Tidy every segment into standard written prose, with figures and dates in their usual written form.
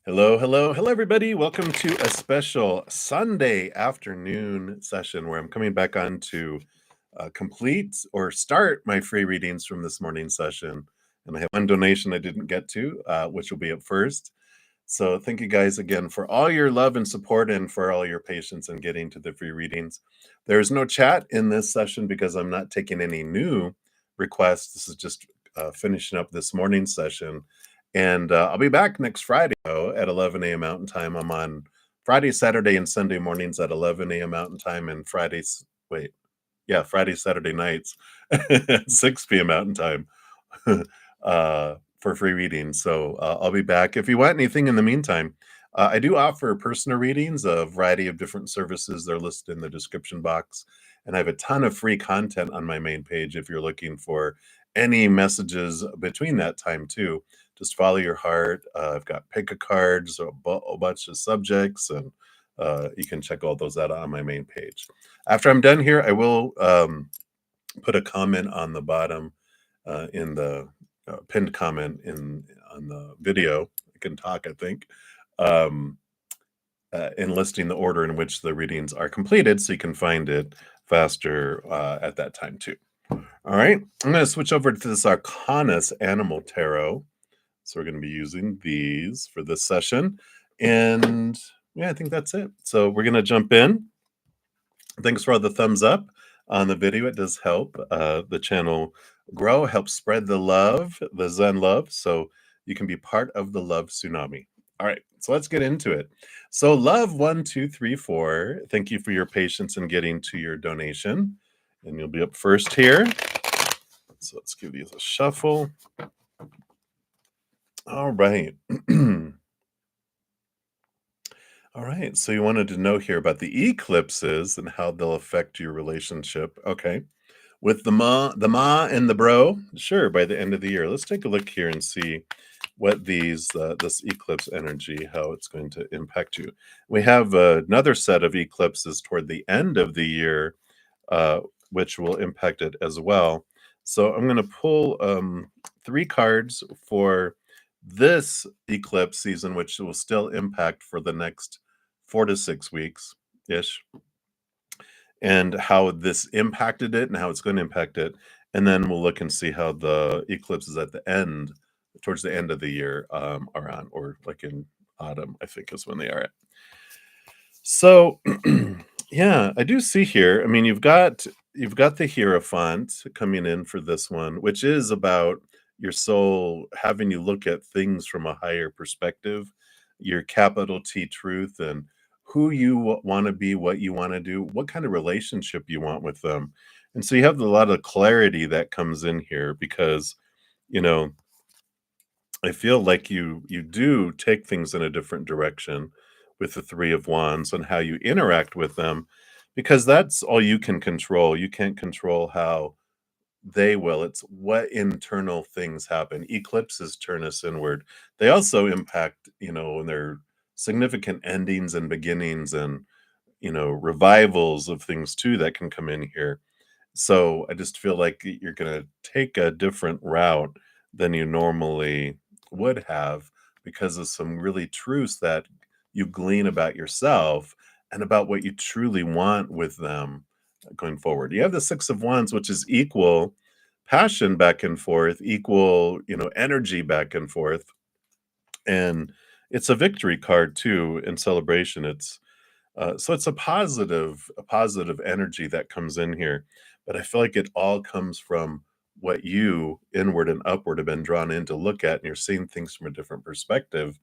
Hello, hello, hello, everybody. Welcome to a special Sunday afternoon session where I'm coming back on to complete or start my free readings from this morning session. And I have one donation I didn't get to, which will be up first. So thank you guys again for all your love and support and for all your patience in getting to the free readings. There's no chat in this session because I'm not taking any new requests. This is just finishing up this morning's session. And I'll be back next Friday at 11 a.m. Mountain Time. I'm on Friday, Saturday, and Sunday mornings at 11 a.m. Mountain Time, and Friday, Saturday nights at 6 p.m. Mountain Time for free readings. So I'll be back. If you want anything in the meantime, I do offer personal readings, a variety of different services. They're listed in the description box. And I have a ton of free content on my main page if you're looking for any messages between that time, too. Just follow your heart. I've got pick a cards, a bunch of subjects, and you can check all those out on my main page. After I'm done here, I will put a comment on the bottom in the pinned comment on the video. I can talk, I think, in listing the order in which the readings are completed, so you can find it faster at that time too. All right, I'm going to switch over to this Arcanus Animal Tarot. So we're going to be using these for this session. And yeah, I think that's it. So we're going to jump in. Thanks for all the thumbs up on the video. It does help the channel grow, help spread the love, the Zen love, so you can be part of the love tsunami. All right, so let's get into it. So love 1, 2, 3, 4. Thank you for your patience in getting to your donation. And you'll be up first here. So let's give these a shuffle. All right. All right. So you wanted to know here about the eclipses and how they'll affect your relationship. Okay. With the ma and the bro, sure, by the end of the year. Let's take a look here and see what this eclipse energy, how it's going to impact you. We have another set of eclipses toward the end of the year, which will impact it as well. So I'm going to pull 3 cards for this eclipse season, which will still impact for the next 4 to 6 weeks-ish, and how this impacted it and how it's going to impact it. And then we'll look and see how the eclipses at the end, towards the end of the year, are on, or like in autumn, I think is when they are at. So, yeah, I do see here, I mean, you've got the Hierophant coming in for this one, which is about your soul having you look at things from a higher perspective, your capital T truth, and who you want to be, what you want to do, what kind of relationship you want with them. And so you have a lot of clarity that comes in here because, you know, I feel like you do take things in a different direction with the 3 of Wands and how you interact with them, because that's all you can control. You can't control how they will. It's what internal things happen. Eclipses turn us inward. They also impact, when they're significant endings and beginnings and, revivals of things too that can come in here. So I just feel like you're going to take a different route than you normally would have because of some really truths that you glean about yourself and about what you truly want with them going forward. You have the 6 of Wands, which is equal passion back and forth, equal, energy back and forth. And it's a victory card too in celebration. So it's a positive energy that comes in here, but I feel like it all comes from what you inward and upward have been drawn in to look at, and you're seeing things from a different perspective.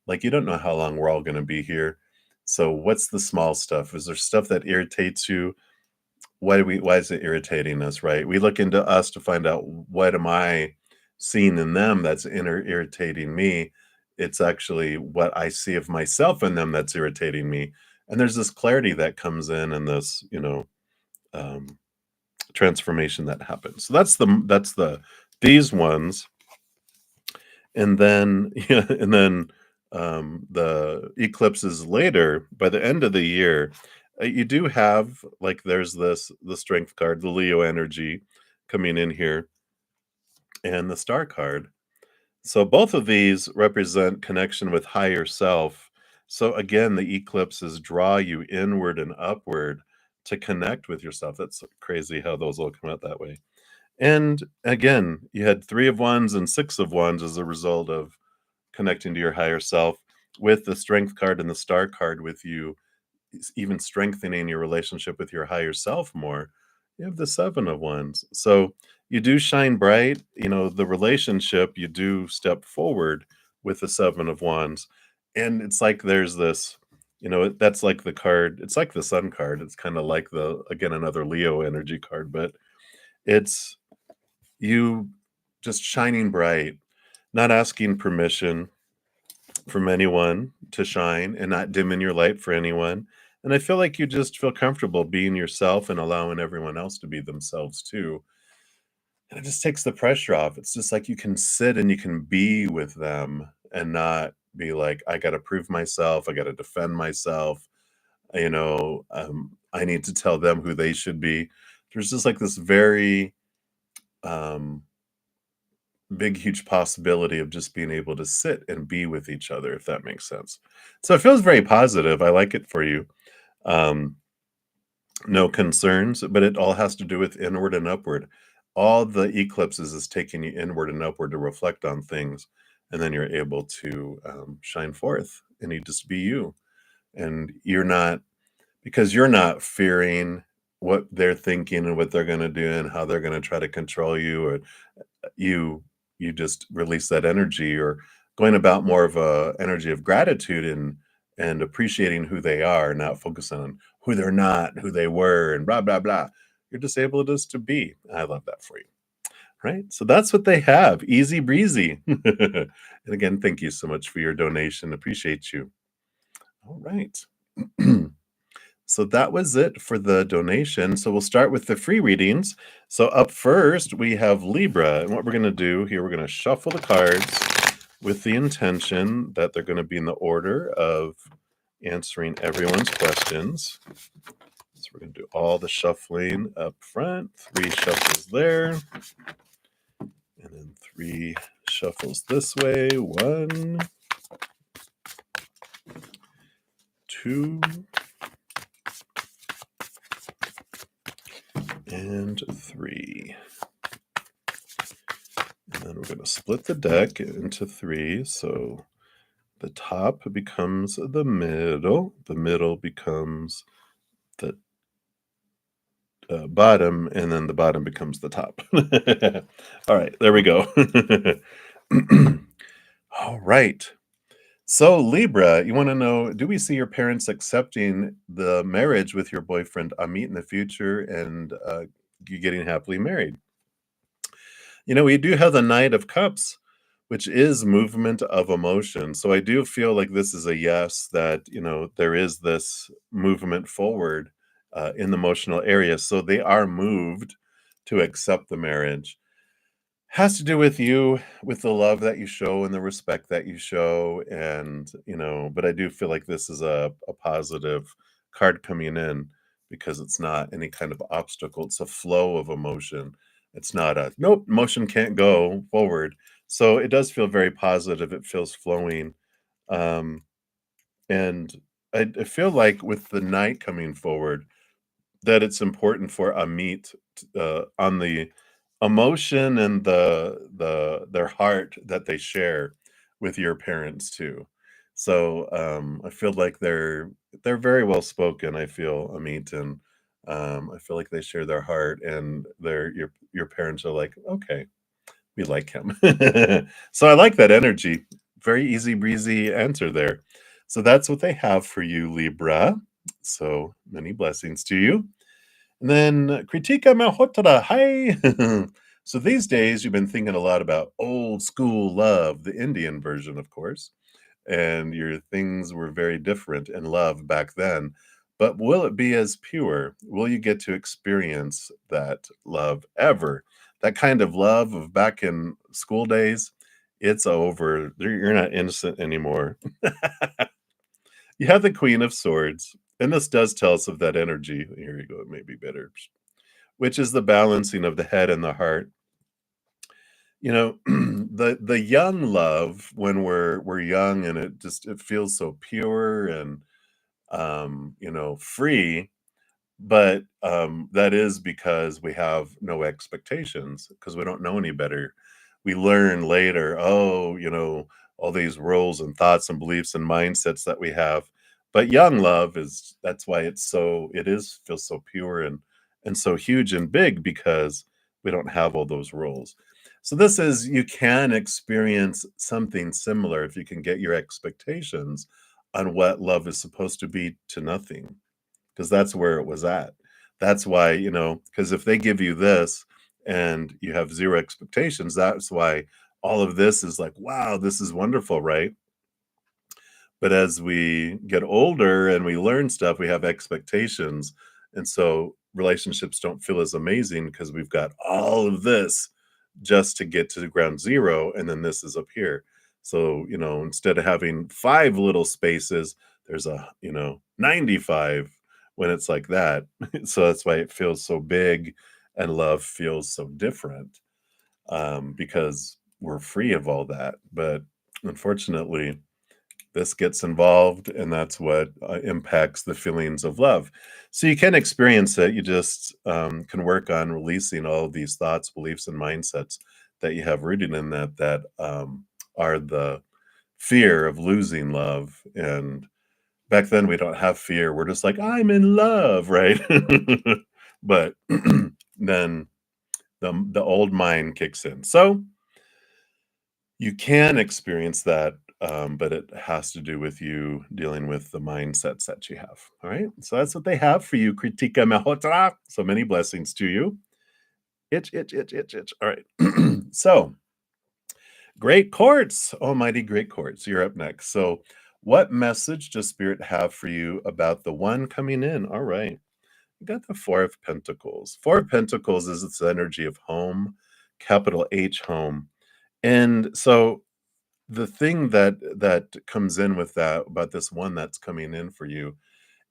Like, you don't know how long we're all going to be here. So what's the small stuff? Is there stuff that irritates you? Why is it irritating us, right? We look into us to find out, what am I seeing in them that's irritating me? It's actually what I see of myself in them that's irritating me. And there's this clarity that comes in and this, um, transformation that happens. So that's these ones. And then yeah, and then the eclipses later, by the end of the year, you do have, like, there's the Strength card, the Leo energy coming in here, and the Star card. So both of these represent connection with higher self. So again, the eclipses draw you inward and upward to connect with yourself. That's crazy how those all come out that way. And again, you had 3 of Wands and 6 of Wands as a result of connecting to your higher self, with the Strength card and the Star card with you even strengthening your relationship with your higher self more. You have the 7 of Wands. So you do shine bright, the relationship, you do step forward with the 7 of Wands. And it's like there's this, that's like the card, it's like the Sun card. It's kind of like again, another Leo energy card, but it's you just shining bright, not asking permission from anyone to shine and not dimming your light for anyone. And I feel like you just feel comfortable being yourself and allowing everyone else to be themselves too. And it just takes the pressure off. It's just like you can sit and you can be with them and not be like, I got to prove myself. I got to defend myself. I need to tell them who they should be. There's just like this very um, big, huge possibility of just being able to sit and be with each other, if that makes sense. So it feels very positive. I like it for you. Um, no concerns, but it all has to do with inward and upward. All the eclipses is taking you inward and upward to reflect on things, and then you're able to shine forth and you just be you. And you're not, because you're not fearing what they're thinking and what they're going to do and how they're going to try to control you, or you you just release that energy, or going about more of a energy of gratitude and appreciating who they are, not focusing on who they're not, who they were, and blah blah blah. You're just able just to be. I love that for you. Right? So that's what they have. Easy breezy. And again, thank you so much for your donation. Appreciate you. All right. So that was it for the donation. So we'll start with the free readings. So up first, we have Libra. And what we're going to do here, we're going to shuffle the cards with the intention that they're going to be in the order of answering everyone's questions. So we're going to do all the shuffling up front, 3 shuffles there, and then 3 shuffles this way. 1, 2, and 3. And then we're going to split the deck into 3. So the top becomes the middle becomes the bottom, and then the bottom becomes the top. All right, there we go. All right. So, Libra, you want to know, do we see your parents accepting the marriage with your boyfriend Amit in the future, and you getting happily married? We do have the Knight of Cups, which is movement of emotion. So I do feel like this is a yes, that, there is this movement forward in the emotional area. So they are moved to accept the marriage. Has to do with you, with the love that you show and the respect that you show. And, but I do feel like this is a positive card coming in, because it's not any kind of obstacle. It's a flow of emotion. It's not a nope, emotion can't go forward. So it does feel very positive. It feels flowing. Um, and I feel like with the night coming forward, that it's important for Amit on the emotion and their heart that they share with your parents too. So I feel like they're very well spoken. I feel Amit, and I feel like they share their heart, and your parents are like, okay, we like him. So I like that energy. Very easy breezy answer there. So that's what they have for you, Libra. So many blessings to you. And then Kritika Malhotra, hi. So these days you've been thinking a lot about old school love, the Indian version, of course, and your things were very different in love back then. But will it be as pure? Will you get to experience that love ever? That kind of love of back in school days, it's over. You're not innocent anymore. You have the Queen of Swords, and this does tell us of that energy. Here you go, it may be better, which is the balancing of the head and the heart. the young love when we're young and it feels so pure and, free, but, that is because we have no expectations because we don't know any better. We learn later, oh, all these roles and thoughts and beliefs and mindsets that we have. But young love is that's why it is feels so pure and so huge and big because we don't have all those roles. So this is you can experience something similar if you can get your expectations on what love is supposed to be to nothing. 'Cause that's where it was at. That's why, because if they give you this and you have 0 expectations, that's why all of this is like, "Wow, this is wonderful," right? But as we get older and we learn stuff, we have expectations, and so relationships don't feel as amazing because we've got all of this just to get to the ground zero, and then this is up here. So, instead of having 5 little spaces, there's 95 when it's like that. So that's why it feels so big and love feels so different, because we're free of all that. But unfortunately, this gets involved, and that's what impacts the feelings of love. So you can experience it. You just can work on releasing all of these thoughts, beliefs, and mindsets that you have rooted in that are the fear of losing love. And back then, we don't have fear. We're just like, I'm in love, right? But then the old mind kicks in. So you can experience that, but it has to do with you dealing with the mindsets that you have. All right. So that's what they have for you. Kritika Mehotra. So many blessings to you. Itch, itch, itch, itch, itch. All right. So great courts. Almighty great courts. You're up next. So, what message does Spirit have for you about the one coming in? All right. You got the Four of Pentacles. Four of Pentacles is its energy of home, capital H home. And so the thing that comes in with that about this one that's coming in for you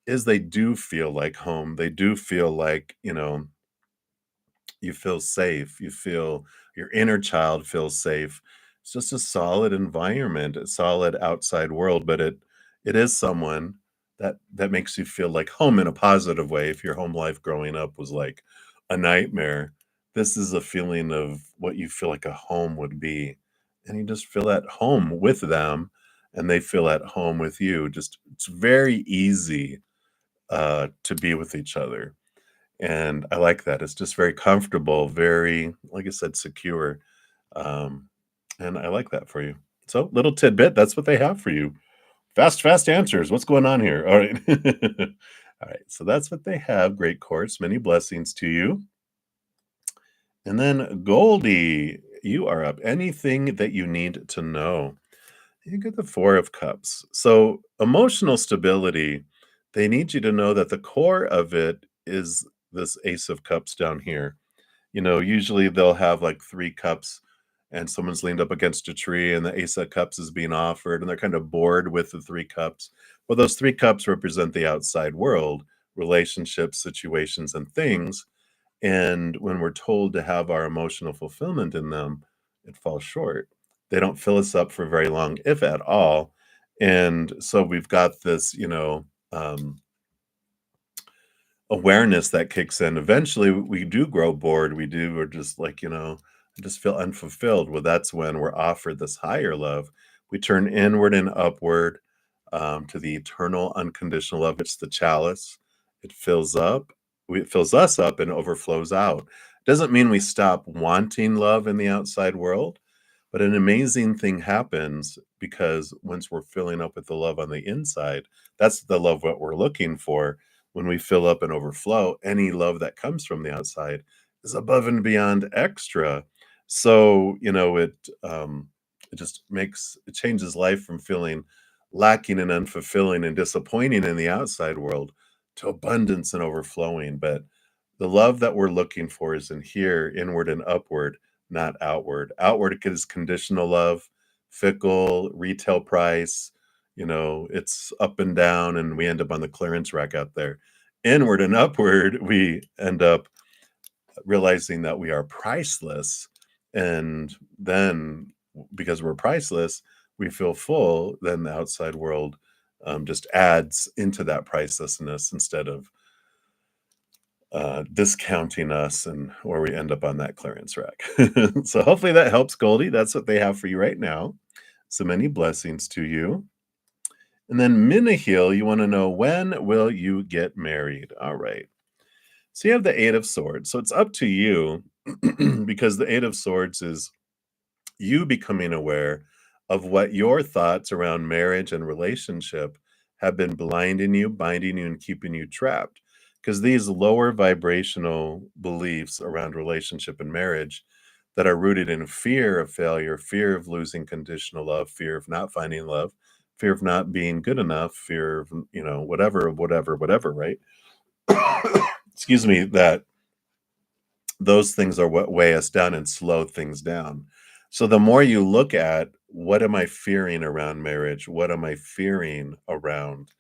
is they do feel like home. They do feel like, you feel safe. You feel your inner child feels safe. It's just a solid environment, a solid outside world, but it is someone that makes you feel like home in a positive way. If your home life growing up was like a nightmare, this is a feeling of what you feel like a home would be. And you just feel at home with them and they feel at home with you. Just it's very easy to be with each other. And I like that. It's just very comfortable, very, like I said, secure. Um, and I like that for you. So, little tidbit, that's what they have for you. Fast, fast answers. What's going on here? All right. All right. So, that's what they have. Great course. Many blessings to you. And then, Goldie, you are up. Anything that you need to know. You get the Four of Cups. So, emotional stability, they need you to know that the core of it is this Ace of Cups down here. Usually they'll have like 3 cups and someone's leaned up against a tree and the Ace of Cups is being offered and they're kind of bored with the 3 cups. Well, those 3 cups represent the outside world, relationships, situations, and things. And when we're told to have our emotional fulfillment in them, it falls short. They don't fill us up for very long, if at all. And so we've got this, awareness that kicks in. Eventually, we do grow bored. We're just like, I just feel unfulfilled. Well, that's when we're offered this higher love. We turn inward and upward to the eternal, unconditional love. It's the chalice. It fills up. It fills us up and overflows out. Doesn't mean we stop wanting love in the outside world, but an amazing thing happens because once we're filling up with the love on the inside, that's the love what we're looking for. When we fill up and overflow, any love that comes from the outside is above and beyond extra. So, it just it changes life from feeling lacking and unfulfilling and disappointing in the outside world to abundance and overflowing. But the love that we're looking for is in here, inward and upward, not outward. Outward is conditional love, fickle, retail price, it's up and down, and we end up on the clearance rack out there. Inward and upward, we end up realizing that we are priceless. And then because we're priceless, we feel full, then the outside world just adds into that pricelessness instead of discounting us and where we end up on that clearance rack. So hopefully that helps, Goldie. That's what they have for you right now. So many blessings to you. And then Minahil, you want to know, when will you get married? All right. So you have the Eight of Swords. So it's up to you because the Eight of Swords is you becoming aware of what your thoughts around marriage and relationship have been blinding you, binding you, and keeping you trapped. Because these lower vibrational beliefs around relationship and marriage that are rooted in fear of failure, fear of losing conditional love, fear of not finding love, fear of not being good enough, fear of, whatever, right? Excuse me, that those things are what weigh us down and slow things down. So the more you look at what am I fearing around marriage? What am I fearing around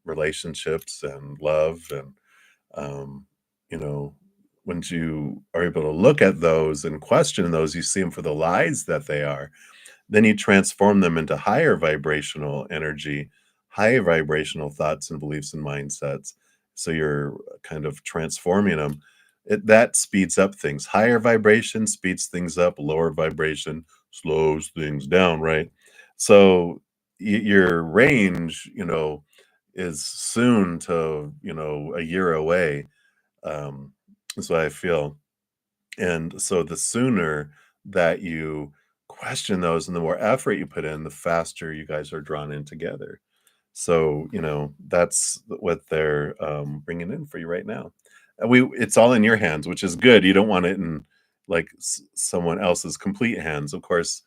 relationships and love? And, um, you know, once you are able to look at those and question those, you see them for the lies that they are. Then you transform them into higher vibrational energy, higher vibrational thoughts and beliefs and mindsets. So you're kind of transforming them. That speeds up things. Higher vibration speeds things up, lower vibration slows things down, right? So your range, is soon to, a year away. Is what I feel. And so the sooner that you question those and the more effort you put in, the faster you guys are drawn in together. So, that's what they're bringing in for you right now. And it's all in your hands, which is good. You don't want it in like someone else's complete hands. Of course,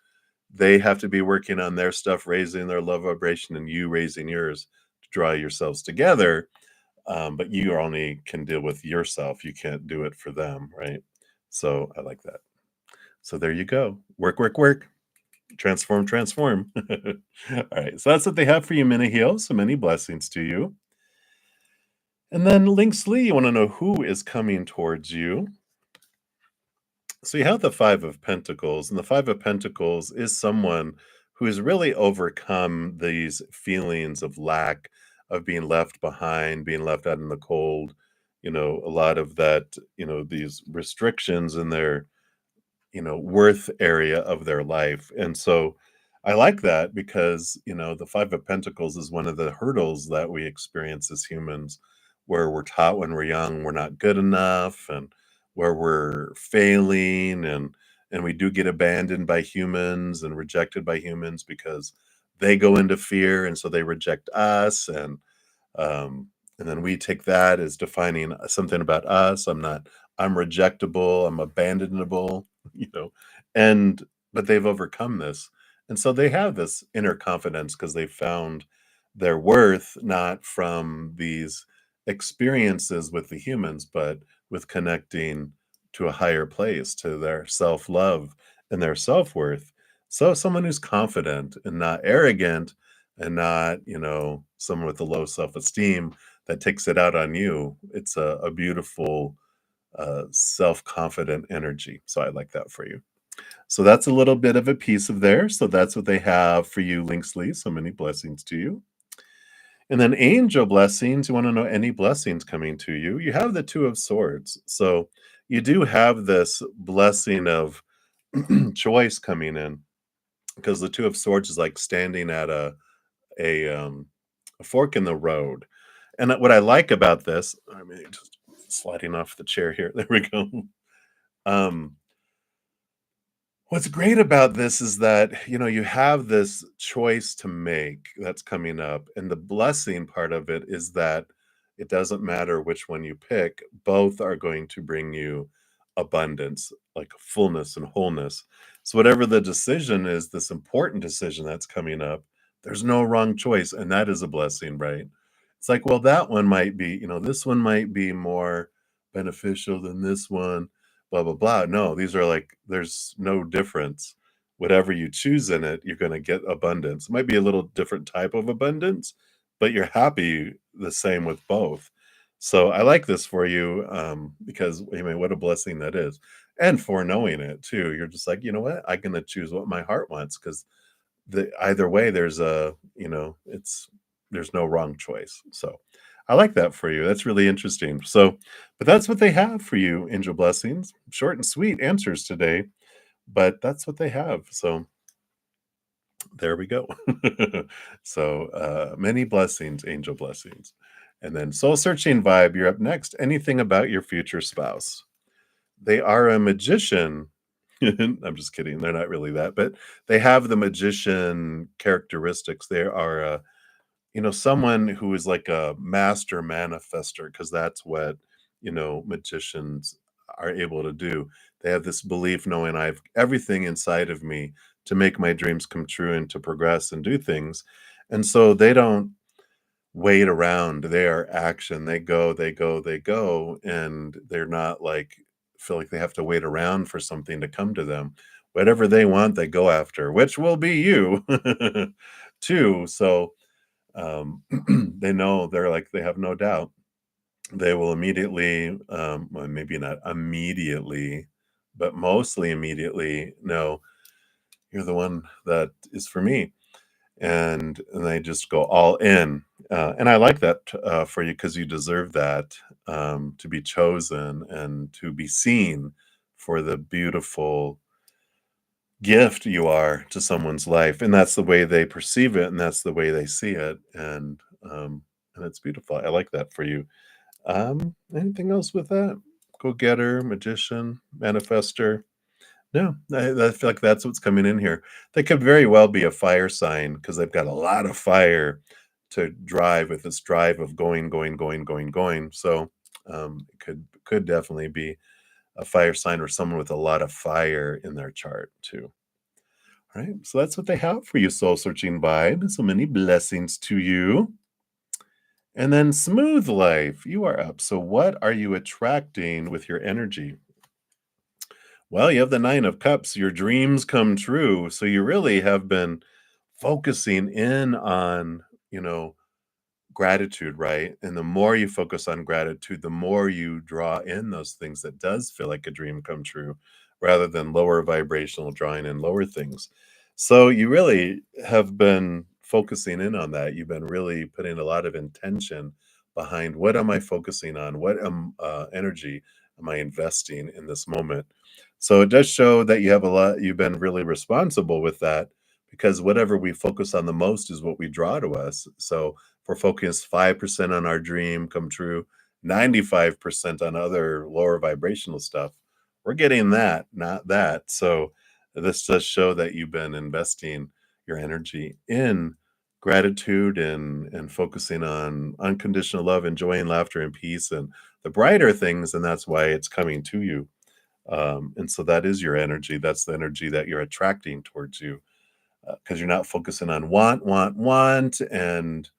they have to be working on their stuff, raising their love vibration, and you raising yours to draw yourselves together. But you only can deal with yourself. You can't do it for them, right? So I like that. So there you go. Work, work, work. Transform, transform. All right. So that's what they have for you, Minahil. So many blessings to you. And then Lynx Lee, you want to know who is coming towards you. So you have the Five of Pentacles, and the Five of Pentacles is someone who has really overcome these feelings of lack, of being left behind, being left out in the cold. A lot of that, these restrictions in their worth area of their life. And so I like that because, the Five of Pentacles is one of the hurdles that we experience as humans, where we're taught when we're young we're not good enough, and where we're failing, and we do get abandoned by humans and rejected by humans because they go into fear and so they reject us. And then we take that as defining something about us. I'm rejectable, I'm abandonable, you know, and but they've overcome this. And so they have this inner confidence because they found their worth not from these experiences with the humans, but with connecting to a higher place, to their self-love and their self-worth. So someone who's confident and not arrogant and not, someone with a low self-esteem that takes it out on you. It's a beautiful, self-confident energy. So I like that for you. So that's a little bit of a piece of there. So that's what they have for you, Linksley. So many blessings to you. And then angel blessings. You want to know any blessings coming to you? You have the Two of Swords. So you do have this blessing of choice coming in, because the Two of Swords is like standing at a fork in the road. And what I like about this, I mean, just sliding off the chair here. There we go. Um, what's great about this is that, you have this choice to make that's coming up. And the blessing part of it is that it doesn't matter which one you pick, both are going to bring you abundance, like fullness and wholeness. So, whatever the decision is, this important decision that's coming up, there's no wrong choice. And that is a blessing, right? It's like, well, that one might be, this one might be more beneficial than this one, blah, blah, blah. No, these are like, there's no difference. Whatever you choose in it, you're going to get abundance. It might be a little different type of abundance, but you're happy the same with both. So I like this for you, because I mean, what a blessing that is, and for knowing it too. You're just like, you know what, I'm gonna choose what my heart wants because either way, there's a it's there's no wrong choice. So I like that for you. That's really interesting. So, but that's what they have for you, angel blessings. Short and sweet answers today, but that's what they have. So there we go. So, many blessings, angel blessings. And then soul searching vibe, you're up next. Anything about your future spouse? They are a magician. I'm just kidding. They're not really that, but they have the magician characteristics. They are someone who is like a master manifester because that's what, magicians are able to do. They have this belief knowing I have everything inside of me to make my dreams come true and to progress and do things. And so they don't wait around. They are action. They go, they go, they go. And they're not like, feel like they have to wait around for something to come to them. Whatever they want, they go after, which will be you too. So, they know they're like they have no doubt. They will immediately, well, maybe not immediately, but mostly immediately know you're the one that is for me, and they just go all in. And I like that for you because you deserve that, to be chosen and to be seen for the beautiful gift you are to someone's life, and that's the way they perceive it, and that's the way they see it, and it's beautiful. I like that for you. Anything else with that? Go-getter, magician, manifester? No, I feel like that's what's coming in here. They could very well be a fire sign because 'cause they've got a lot of fire to drive with this drive of going, going, going, going, going, so, it could definitely be a fire sign or someone with a lot of fire in their chart too. Right, so that's what they have for you, soul searching vibe. So many blessings to you. And then smooth life, you are up. So what are you attracting with your energy? Well, you have the Nine of Cups, your dreams come true. So you really have been focusing in on, you know, gratitude, right? And the more you focus on gratitude, the more you draw in those things that does feel like a dream come true rather than lower vibrational drawing in lower things. So you really have been focusing in on that. You've been really putting a lot of intention behind what am I focusing on? What energy am I investing in this moment? So it does show that you have a lot, you've been really responsible with that because whatever we focus on the most is what we draw to us. So if we're focused 5% on our dream come true, 95% on other lower vibrational stuff, we're getting that, not that. So this does show that you've been investing your energy in gratitude and focusing on unconditional love, enjoying laughter and peace and the brighter things, and that's why it's coming to you. And so that is your energy. That's the energy that you're attracting towards you because you're not focusing on want, and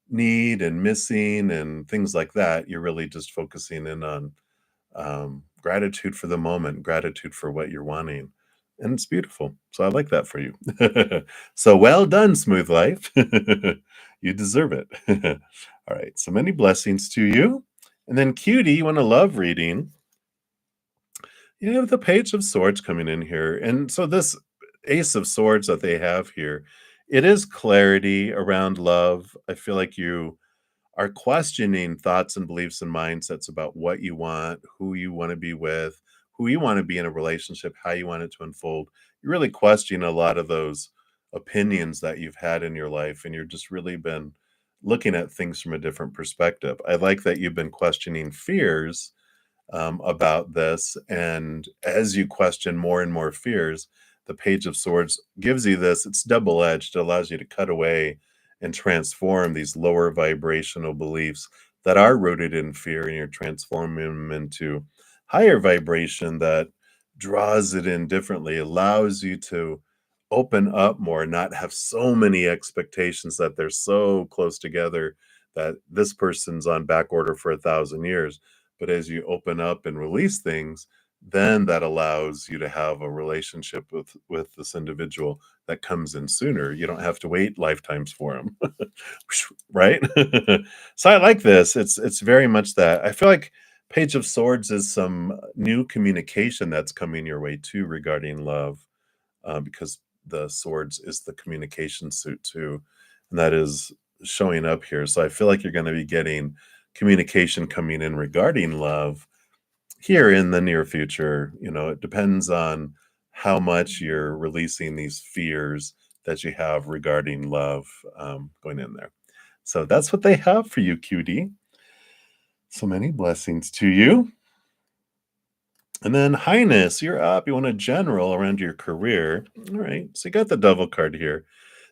need and missing and things like that. You're really just focusing in on gratitude for the moment, gratitude for what you're wanting. And it's beautiful. So I like that for you. So well done, Smooth Life. You deserve it. All right. So many blessings to you. And then, Cutie, you want a love reading? You have the Page of Swords coming in here. And so, this Ace of Swords that they have here, it is clarity around love. I feel like you are questioning thoughts and beliefs and mindsets about what you want, who you want to be with, who you want to be in a relationship, how you want it to unfold. You're really questioning a lot of those opinions that you've had in your life, and you're just really been looking at things from a different perspective. I like that you've been questioning fears about this. And as you question more and more fears, the Page of Swords gives you this. It's double edged. It allows you to cut away and transform these lower vibrational beliefs that are rooted in fear, and you're transforming them into higher vibration that draws it in differently, allows you to open up more, not have so many expectations that they're so close together that this person's on back order for 1,000 years. But as you open up and release things, then that allows you to have a relationship with this individual that comes in sooner. You don't have to wait lifetimes for them. Right? So I like this. It's very much that. I feel like Page of Swords is some new communication that's coming your way too regarding love, because the swords is the communication suit too, and that is showing up here. So I feel like you're going to be getting communication coming in regarding love here in the near future. It depends on how much you're releasing these fears that you have regarding love, going in there. So that's what they have for you, QD. So many blessings to you. And then Highness, you're up. You want a general around your career. All right. So you got the devil card here.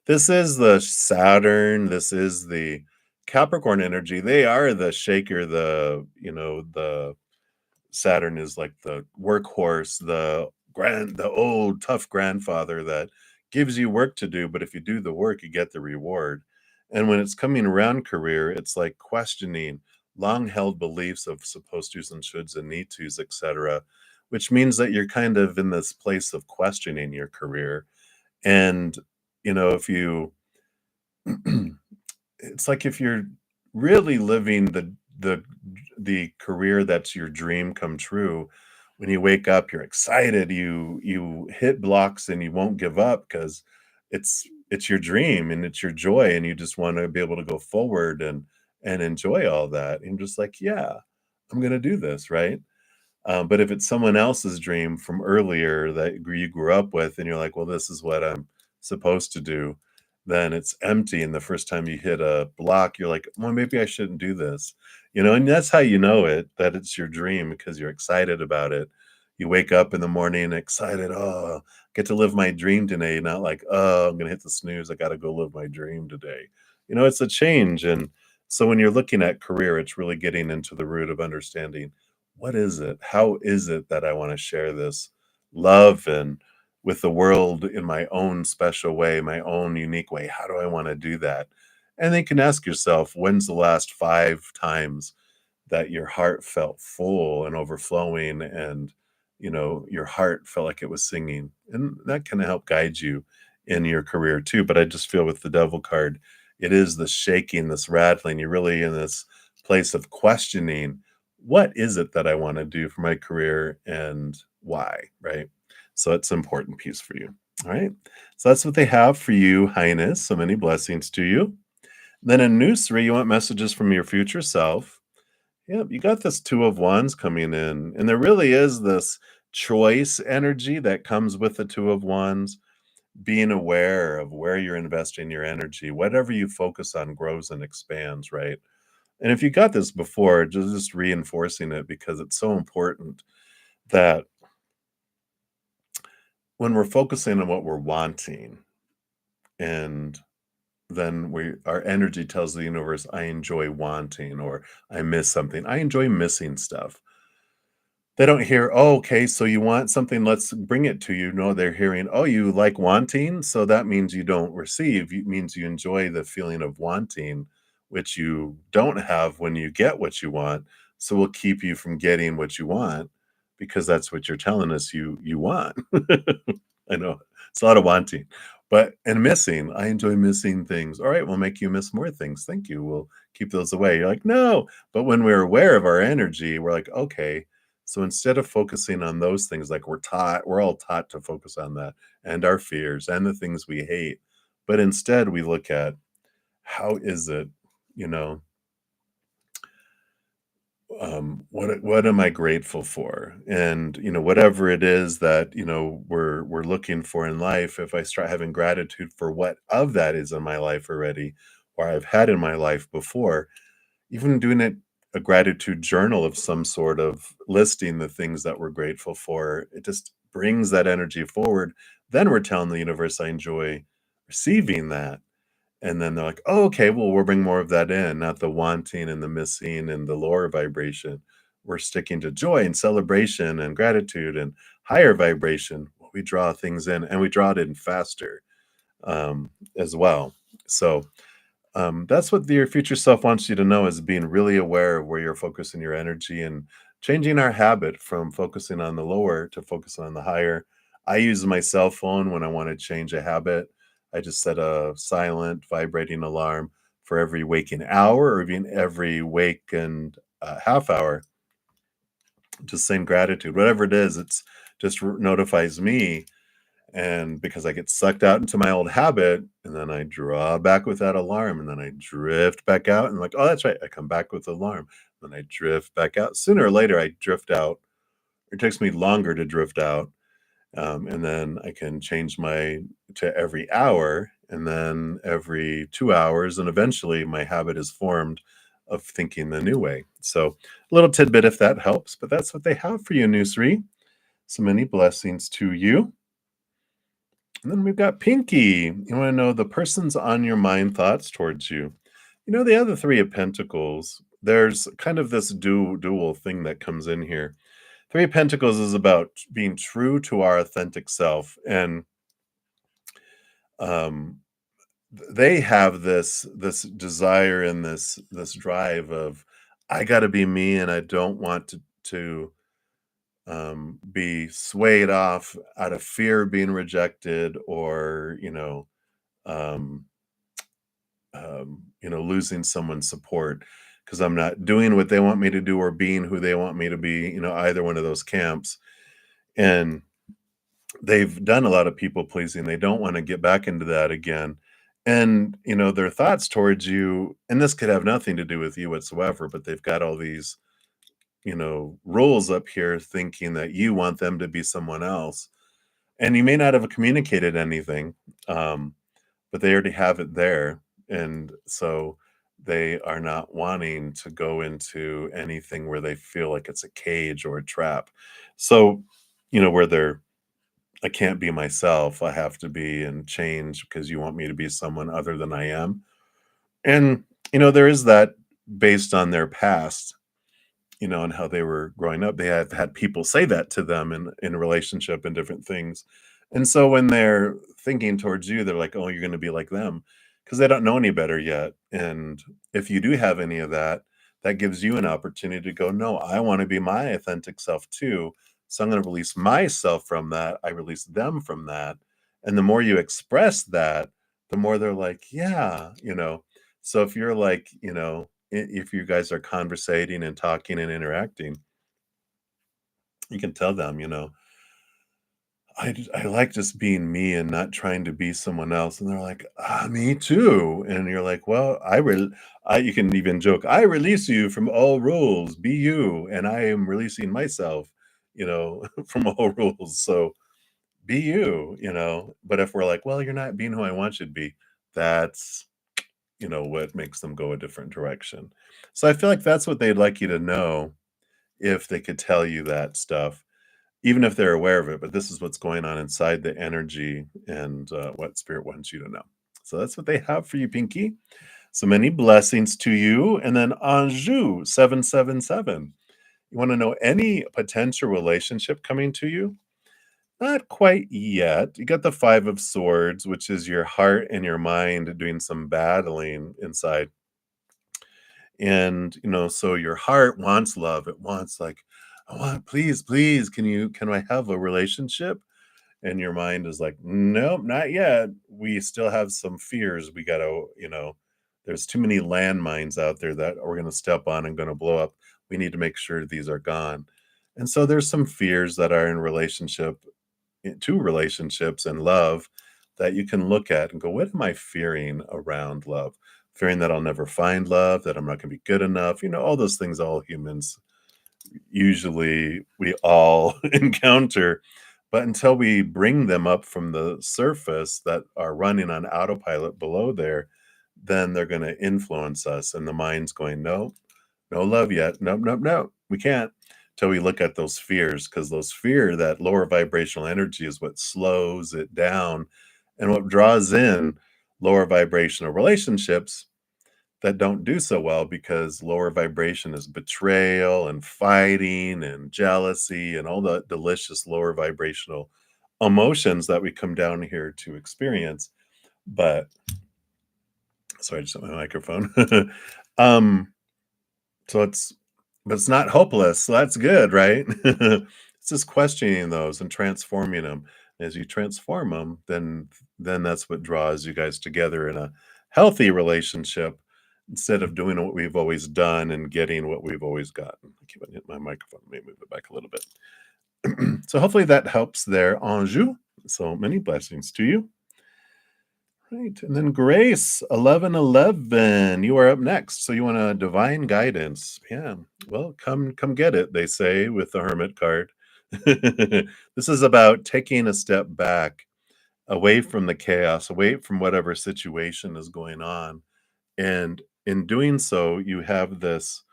This is the Saturn. This is the Capricorn energy. They are the shaker, the Saturn is like the workhorse, the old tough grandfather that gives you work to do, but if you do the work, you get the reward. And when it's coming around career, it's like questioning long held beliefs of supposed to's and shoulds and need to's, etc., which means that you're kind of in this place of questioning your career. And, if you it's like if you're really living the career that's your dream come true, when you wake up, you're excited, you hit blocks and you won't give up because it's your dream and it's your joy and you just want to be able to go forward and enjoy all that. And just like, yeah, I'm gonna do this, right? But if it's someone else's dream from earlier that you grew up with, and you're like, "Well, this is what I'm supposed to do," then it's empty. And the first time you hit a block, you're like, "Well, maybe I shouldn't do this," And that's how you know that it's your dream because you're excited about it. You wake up in the morning excited, "Oh, get to live my dream today," not like, "Oh, I'm gonna hit the snooze. I got to go live my dream today." It's a change, and so when you're looking at career, it's really getting into the root of understanding what is it? How is it that I want to share this love and with the world in my own special way, my own unique way? How do I want to do that? And then you can ask yourself, when's the last 5 times that your heart felt full and overflowing and your heart felt like it was singing? And that can help guide you in your career too. But I just feel with the devil card, it is the shaking, this rattling. You're really in this place of questioning, what is it that I want to do for my career and why, right? So it's an important piece for you. All right. So that's what they have for you, Highness. So many blessings to you. Then in news three, you want messages from your future self. Yep, you got this Two of Wands coming in, and there really is this choice energy that comes with the Two of Wands, being aware of where you're investing your energy. Whatever you focus on grows and expands, right? And if you got this before, just reinforcing it because it's so important that when we're focusing on what we're wanting, and then our energy tells the universe, I enjoy wanting, or I miss something. I enjoy missing stuff. They don't hear, "Oh, okay, so you want something, let's bring it to you." No, they're hearing, "Oh, you like wanting, so that means you don't receive. It means you enjoy the feeling of wanting, which you don't have when you get what you want, so we'll keep you from getting what you want because that's what you're telling us you want." I know, it's a lot of wanting, but and missing, I enjoy missing things. "Alright, we'll make you miss more things. Thank you, we'll keep those away." You're like, "No." But when we're aware of our energy, we're like, "Okay." So instead of focusing on those things, like we're all taught to focus on that and our fears and the things we hate. But instead, we look at how is it, you know, what am I grateful for? And whatever it is that we're looking for in life, if I start having gratitude for what of that is in my life already, or I've had in my life before, even doing a gratitude journal of some sort of listing the things that we're grateful for, it just brings that energy forward. Then we're telling the universe, I enjoy receiving that. And then they're like, oh, okay, well, we'll bring more of that in, not the wanting and the missing and the lower vibration. We're sticking to joy and celebration and gratitude and higher vibration. We draw things in and we draw it in faster, as well. So that's what your future self wants you to know, is being really aware of where you're focusing your energy and changing our habit from focusing on the lower to focusing on the higher. I use my cell phone when I want to change a habit. I just set a silent vibrating alarm for every waking hour or even every wakened half hour. Just saying gratitude, whatever it is, it's just notifies me. And because I get sucked out into my old habit, and then I draw back with that alarm, and then I drift back out, and like, oh, that's right. I come back with the alarm, then I drift back out. Sooner or later, I drift out. It takes me longer to drift out, and then I can change my to every hour, and then every 2 hours, and eventually my habit is formed of thinking the new way. So, a little tidbit if that helps, but that's what they have for you, Nusri. So many blessings to you. And then we've got Pinky. You want to know the person's on your mind thoughts towards you. You know, the other three of Pentacles, there's kind of this dual thing that comes in here. Three of Pentacles is about being true to our authentic self. And um, they have this desire and this drive of, I got to be me, and I don't want to be swayed off out of fear of being rejected, or um, losing someone's support because I'm not doing what they want me to do or being who they want me to be, either one of those camps. And they've done a lot of people pleasing. They don't want to get back into that again. And, their thoughts towards you, and this could have nothing to do with you whatsoever, but they've got all these, rules up here thinking that you want them to be someone else. And you may not have communicated anything. But they already have it there. And so they are not wanting to go into anything where they feel like it's a cage or a trap. So, where I can't be myself, I have to be and change because you want me to be someone other than I am. And, there is that based on their past, and how they were growing up. They have had people say that to them in a relationship and different things. And so when they're thinking towards you, they're like, "Oh, you're going to be like them," because they don't know any better yet. And if you do have any of that, that gives you an opportunity to go, "No, I want to be my authentic self too. So I'm going to release myself from that. I release them from that." And the more you express that, the more they're like, "Yeah." So if you're like, if you guys are conversating and talking and interacting, you can tell them, I like just being me and not trying to be someone else. And they're like, me too. And you're like, well, you can even joke, I release you from all rules, be you. And I am releasing myself, from all rules. So be you. But if we're like, well, you're not being who I want you to be, that's what makes them go a different direction. So I feel like that's what they'd like you to know if they could tell you that stuff, even if they're aware of it. But this is what's going on inside the energy and what spirit wants you to know. So that's what they have for you, Pinky. So many blessings to you. And then Anjou 777. You want to know any potential relationship coming to you? Not quite yet. You got the Five of Swords, which is your heart and your mind doing some battling inside. And, so your heart wants love. It wants like, I want, please, please, can I have a relationship? And your mind is like, nope, not yet. We still have some fears. We gotta, there's too many landmines out there that we're gonna step on and gonna blow up. We need to make sure these are gone. And so there's some fears that are in two relationships and love that you can look at and go, what am I fearing around love? Fearing that I'll never find love, that I'm not going to be good enough, all those things all humans usually we all encounter. But until we bring them up from the surface that are running on autopilot below there, then they're going to influence us. And the mind's going, no, no love yet. Nope, nope, nope. We can't till we look at those fears, because that lower vibrational energy is what slows it down and what draws in lower vibrational relationships that don't do so well, because lower vibration is betrayal and fighting and jealousy and all the delicious lower vibrational emotions that we come down here to experience. But sorry, I just hit my microphone. um, so but it's not hopeless, so that's good, right? It's just questioning those and transforming them. As you transform them, then that's what draws you guys together in a healthy relationship instead of doing what we've always done and getting what we've always gotten. I keep on hitting my microphone. Let me move it back a little bit. So hopefully that helps there, Anjou. So many blessings to you. Right, and then Grace, 1111, you are up next. So you want a divine guidance. Yeah, well, come get it, they say with the hermit card. This is about taking a step back, away from the chaos, away from whatever situation is going on. And in doing so, you have this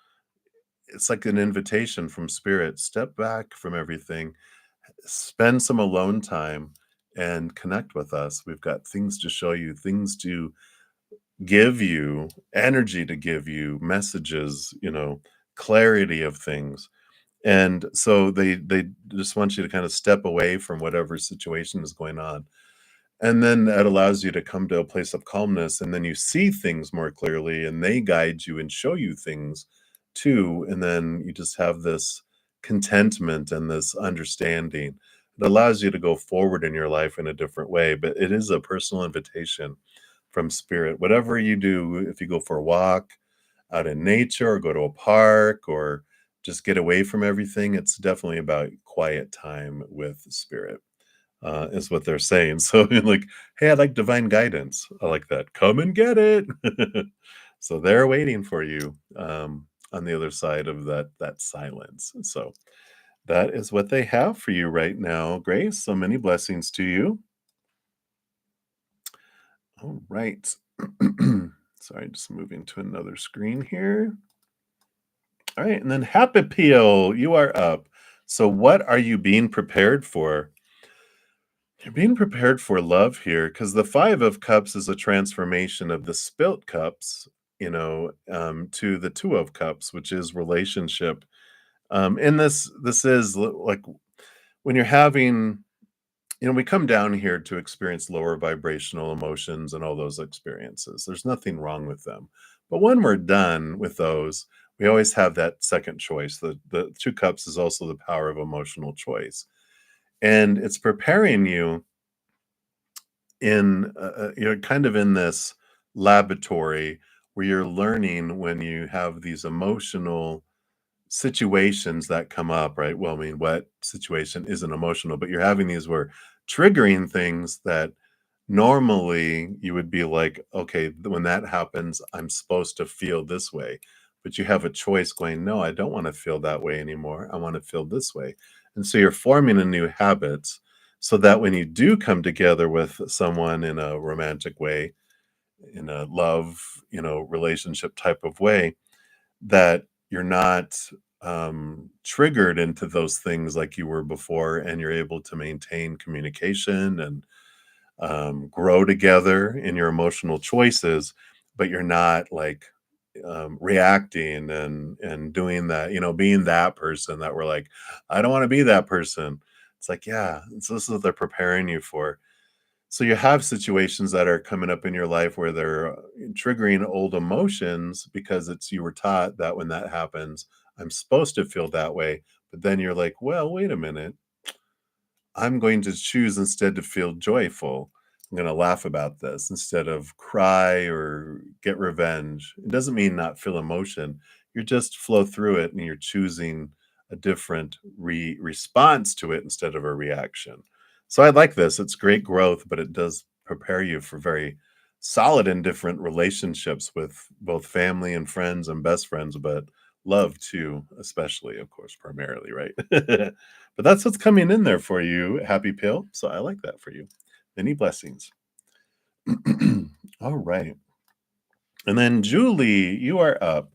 it's like an invitation from spirit. Step back from everything, spend some alone time and connect with us. We've got things to show you, things to give you, energy to give you, messages, clarity of things. And so they just want you to kind of step away from whatever situation is going on. And then that allows you to come to a place of calmness, and then you see things more clearly, and they guide you and show you things too. And then you just have this contentment and this understanding. It allows you to go forward in your life in a different way, but it is a personal invitation from spirit. Whatever you do, if you go for a walk out in nature or go to a park or just get away from everything, it's definitely about quiet time with spirit, is what they're saying. So, like, hey, I'd like divine guidance. I like that. Come and get it. So they're waiting for you, on the other side of that silence. So that is what they have for you right now, Grace. So many blessings to you. All right. Sorry, just moving to another screen here. All right, and then Happy Peel, you are up. So what are you being prepared for? You're being prepared for love here because the 5 of Cups is a transformation of the spilt cups, to the 2 of Cups, which is relationship. And this is like when you're having, we come down here to experience lower vibrational emotions and all those experiences. There's nothing wrong with them. But when we're done with those, we always have that second choice. The 2 cups is also the power of emotional choice. And it's preparing you in you're kind of in this laboratory where you're learning when you have these emotional situations that come up, right? Well, I mean, what situation isn't emotional, but you're having these where triggering things that normally you would be like, okay, when that happens, I'm supposed to feel this way. But you have a choice going, no, I don't want to feel that way anymore. I want to feel this way. And so you're forming a new habits so that when you do come together with someone in a romantic way, in a love, relationship type of way, that you're not triggered into those things like you were before, and you're able to maintain communication and grow together in your emotional choices, but you're not like reacting and doing that, being that person that we're like, I don't want to be that person. It's like, yeah, this is what they're preparing you for. So you have situations that are coming up in your life where they're triggering old emotions because it's you were taught that when that happens, I'm supposed to feel that way. But then you're like, well, wait a minute. I'm going to choose instead to feel joyful. I'm going to laugh about this instead of cry or get revenge. It doesn't mean not feel emotion. You're just flow through it and you're choosing a different response to it instead of a reaction. So I like this. It's great growth, but it does prepare you for very solid and different relationships with both family and friends and best friends, but love too, especially, of course, primarily, right? But that's what's coming in there for you, Happy Pill. So I like that for you. Many blessings. All right. And then Julie, you are up.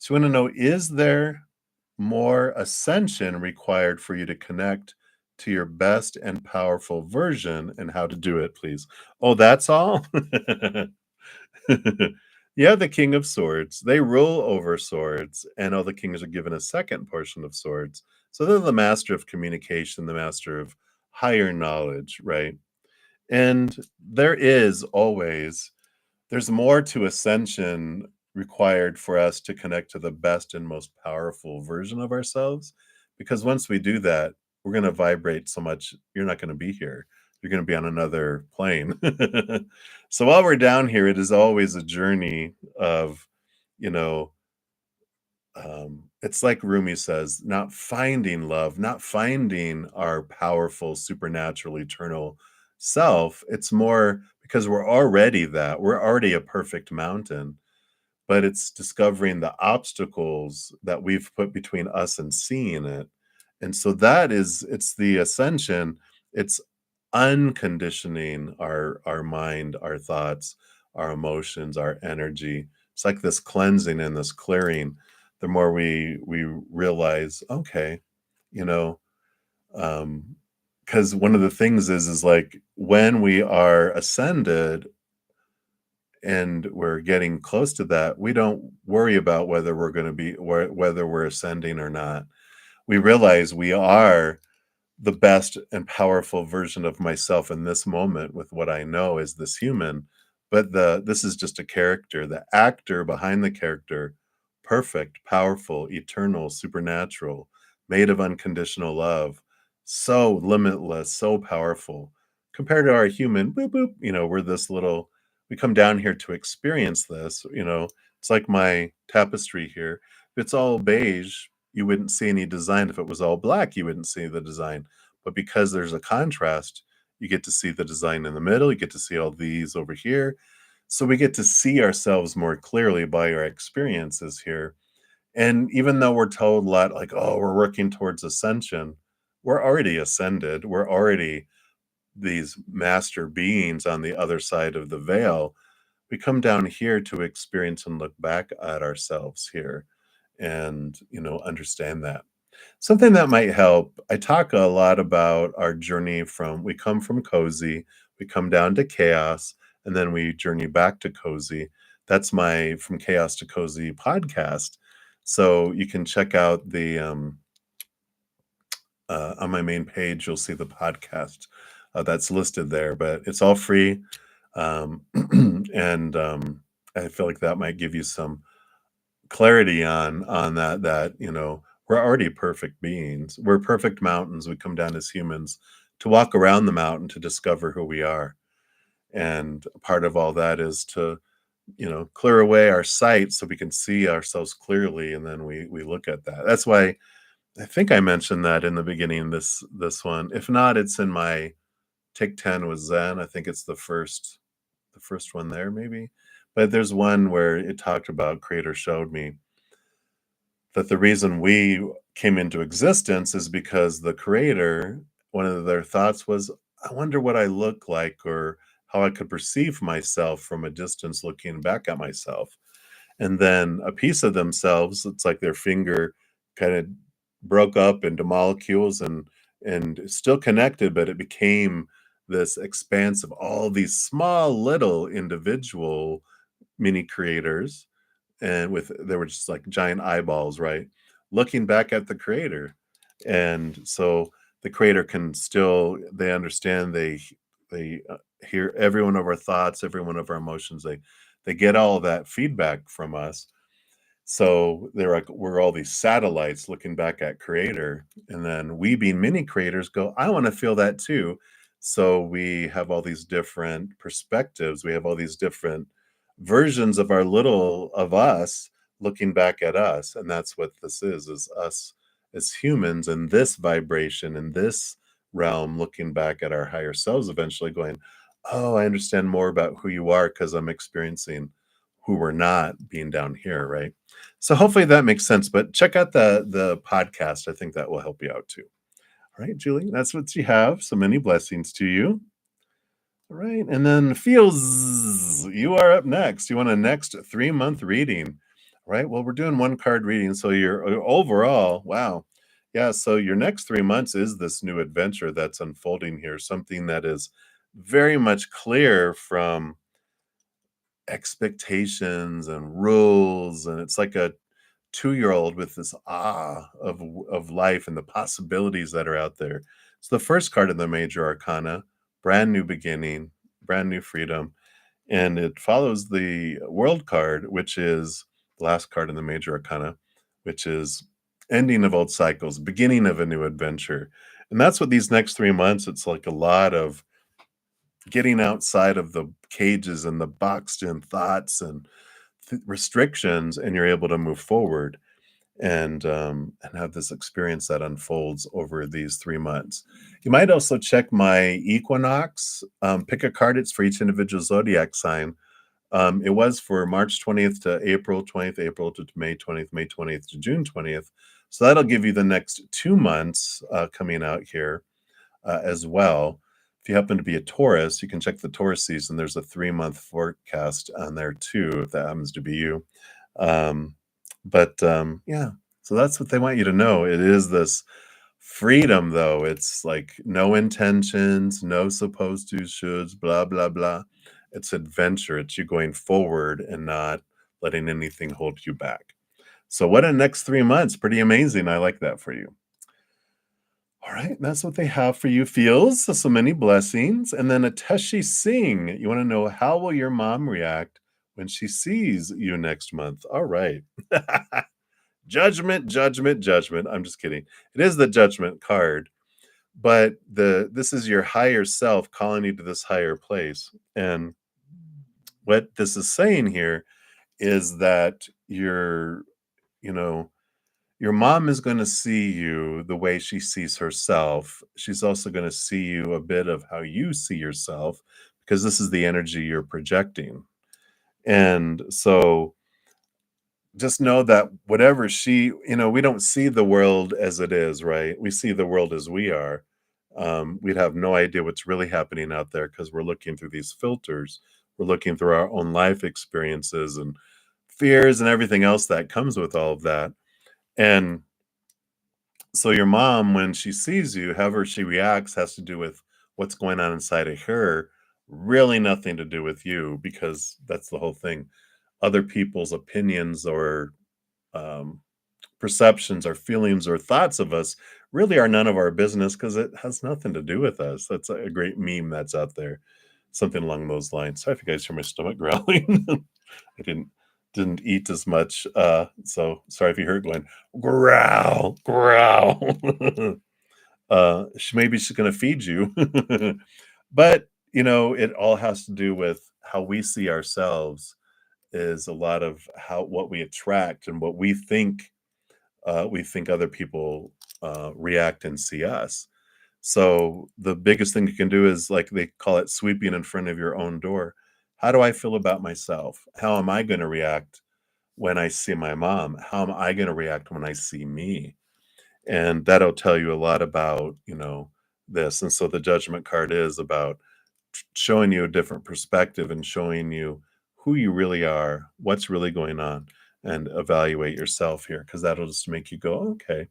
So you want to know, is there more ascension required for you to connect to your best and powerful version, and how to do it, please? Oh, that's all? Yeah, the King of Swords. They rule over swords, and all the kings are given a second portion of swords. So they're the master of communication, the master of higher knowledge, right? And there's more to ascension required for us to connect to the best and most powerful version of ourselves. Because once we do that, we're going to vibrate so much, you're not going to be here. You're going to be on another plane. So while we're down here, it is always a journey of, you know, it's like Rumi says, not finding love, not finding our powerful, supernatural, eternal self. It's more because we're already that. We're already a perfect mountain, but it's discovering the obstacles that we've put between us and seeing it. And so that is, it's the ascension. It's unconditioning our mind, our thoughts, our emotions, our energy. It's like this cleansing and this clearing. The more we realize, okay, you know, because one of the things is like when we are ascended and we're getting close to that, we don't worry about whether we're going to be whether we're ascending or not. We realize we are the best and powerful version of myself in this moment with what I know as this human. But this is just a character, the actor behind the character, perfect, powerful, eternal, supernatural, made of unconditional love, so limitless, so powerful. Compared to our human, boop, boop, we're this little, we come down here to experience this, it's like my tapestry here. If it's all beige, you wouldn't see any design. If it was all black, you wouldn't see the design. But because there's a contrast, you get to see the design in the middle, you get to see all these over here. So we get to see ourselves more clearly by our experiences here. And even though we're told a lot like, oh, we're working towards ascension, we're already ascended. We're already these master beings on the other side of the veil. We come down here to experience and look back at ourselves here and, understand that. Something that might help, I talk a lot about our journey from, we come from cozy, we come down to chaos, and then we journey back to cozy. That's my From Chaos to Cozy podcast. So you can check out on my main page, you'll see the podcast that's listed there, but it's all free. And I feel like that might give you some clarity on that we're already perfect beings, we're perfect mountains, we come down as humans to walk around the mountain to discover who we are. And part of all that is to clear away our sight so we can see ourselves clearly, and then we look at that. That's why I think I mentioned that in the beginning, this one. If not, it's in my Take 10 with Zen. I think it's the first one there, maybe. But there's one where it talked about, creator showed me that the reason we came into existence is because the creator, one of their thoughts was, I wonder what I look like or how I could perceive myself from a distance looking back at myself. And then a piece of themselves, it's like their finger kind of broke up into molecules and it's still connected, but it became this expanse of all these small little individual mini creators, and with they were just like giant eyeballs, right? Looking back at the creator. And so the creator can still, they understand, they hear every one of our thoughts, every one of our emotions. They get all of that feedback from us. So they're like, we're all these satellites looking back at creator. And then we being mini creators go, I want to feel that too. So we have all these different perspectives. We have all these different versions of our little of us looking back at us. And that's what this is us as humans in this vibration, in this realm, looking back at our higher selves, eventually going, oh, I understand more about who you are because I'm experiencing who we're not being down here, right? So hopefully that makes sense. But check out the podcast. I think that will help you out too. All right, Julie, that's what you have. So many blessings to you. All right, and then feels you are up next. You want a next 3-month reading. All right, well, we're doing one card reading. So your overall, wow. Yeah, so your next 3 months is this new adventure that's unfolding here, something that is very much clear from expectations and rules, and it's like a 2-year-old with this awe of life and the possibilities that are out there. It's the first card in the major arcana, brand new beginning, brand new freedom. and it follows the World card, which is the last card in the major arcana, which is ending of old cycles, beginning of a new adventure. And that's what these next 3 months, it's like a lot of getting outside of the cages and the boxed in thoughts and restrictions, and you're able to move forward and have this experience that unfolds over these 3 months. You might also check my equinox, pick a card, it's for each individual zodiac sign. It was for March 20th to April 20th, April to May 20th, May 20th to June 20th. So that'll give you the next 2 months coming out here as well. If you happen to be a Taurus, you can check the Taurus season. There's a 3-month forecast on there too, if that happens to be you. Yeah, so that's what they want you to know. It is this freedom, though. It's like no intentions, no supposed to, shoulds, blah, blah, blah. It's adventure. It's you going forward and not letting anything hold you back. So, what a next 3 months. Pretty amazing. I like that for you. All right, that's what they have for you, feels. So many blessings. And then Ateshi Singh, you want to know how will your mom react when she sees you next month? All right. Judgment, judgment, judgment. I'm just kidding. It is the judgment card, but this is your higher self calling you to this higher place. And what this is saying here is that you know, your mom is going to see you the way she sees herself. She's also going to see you a bit of how you see yourself because this is the energy you're projecting. And so just know that whatever we don't see the world as it is, right? We see the world as we are. We'd have no idea what's really happening out there because we're looking through these filters. We're looking through our own life experiences and fears and everything else that comes with all of that. And so your mom, when she sees you, however she reacts has to do with what's going on inside of her, really nothing to do with you, because that's the whole thing. Other people's opinions or um, perceptions or feelings or thoughts of us really are none of our business because it has nothing to do with us. That's a great meme that's out there, something along those lines. Sorry if you guys hear my stomach growling. I didn't eat as much, so sorry if you heard going growl, growl. Maybe she's gonna feed you, but it all has to do with how we see ourselves. Is a lot of how what we attract and what we think other people react and see us. So the biggest thing you can do is, like they call it, sweeping in front of your own door. How do I feel about myself? How am I going to react when I see my mom? How am I going to react when I see me? And that'll tell you a lot about, this. And so the judgment card is about showing you a different perspective and showing you who you really are, what's really going on, and evaluate yourself here because that'll just make you go, okay,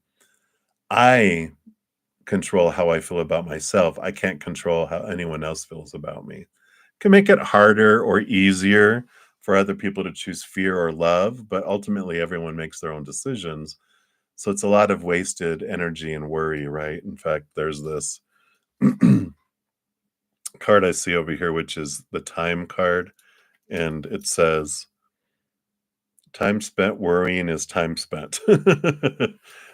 I control how I feel about myself. I can't control how anyone else feels about me. Can make it harder or easier for other people to choose fear or love, but ultimately everyone makes their own decisions. So it's a lot of wasted energy and worry, right? In fact, there's this card I see over here, which is the time card, and it says, time spent worrying is time spent.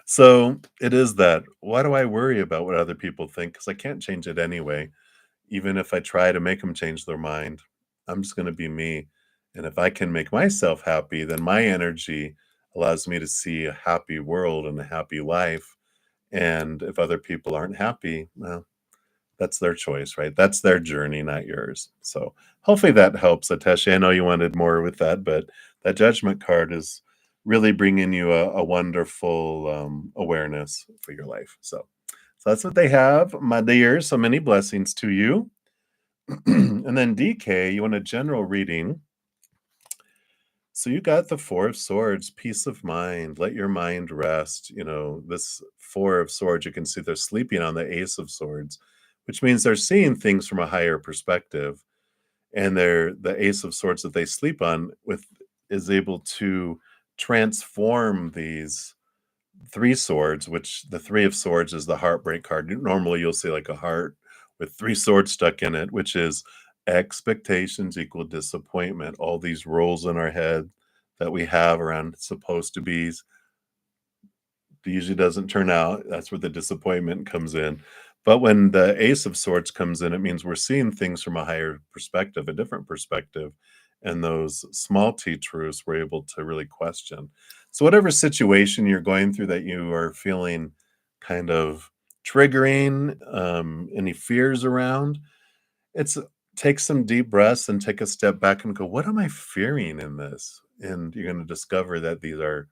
So it is that. Why do I worry about what other people think? Because I can't change it anyway. Even if I try to make them change their mind, I'm just going to be me. And if I can make myself happy, then my energy allows me to see a happy world and a happy life. And if other people aren't happy, well, that's their choice, right? That's their journey, not yours. So hopefully that helps, Ateshi. I know you wanted more with that, but that judgment card is really bringing you a wonderful awareness for your life. So that's what they have, my dear. So many blessings to you. And then DK, you want a general reading. So you got the Four of Swords, peace of mind, let your mind rest. This Four of Swords, you can see they're sleeping on the Ace of Swords, which means they're seeing things from a higher perspective. And the Ace of Swords that they sleep on with is able to transform these three swords, which the Three of Swords is the heartbreak card. Normally you'll see like a heart with three swords stuck in it, which is Expectations equal disappointment. All these roles in our head that we have around supposed to be's usually doesn't turn out. That's where the disappointment comes in. But when the Ace of Swords comes in, it means we're seeing things from a higher perspective, a different perspective. And those small T truths we're able to really question. So, whatever situation you're going through that you are feeling kind of triggering, any fears around, it's take some deep breaths and take a step back and go, what am I fearing in this? And you're going to discover that these are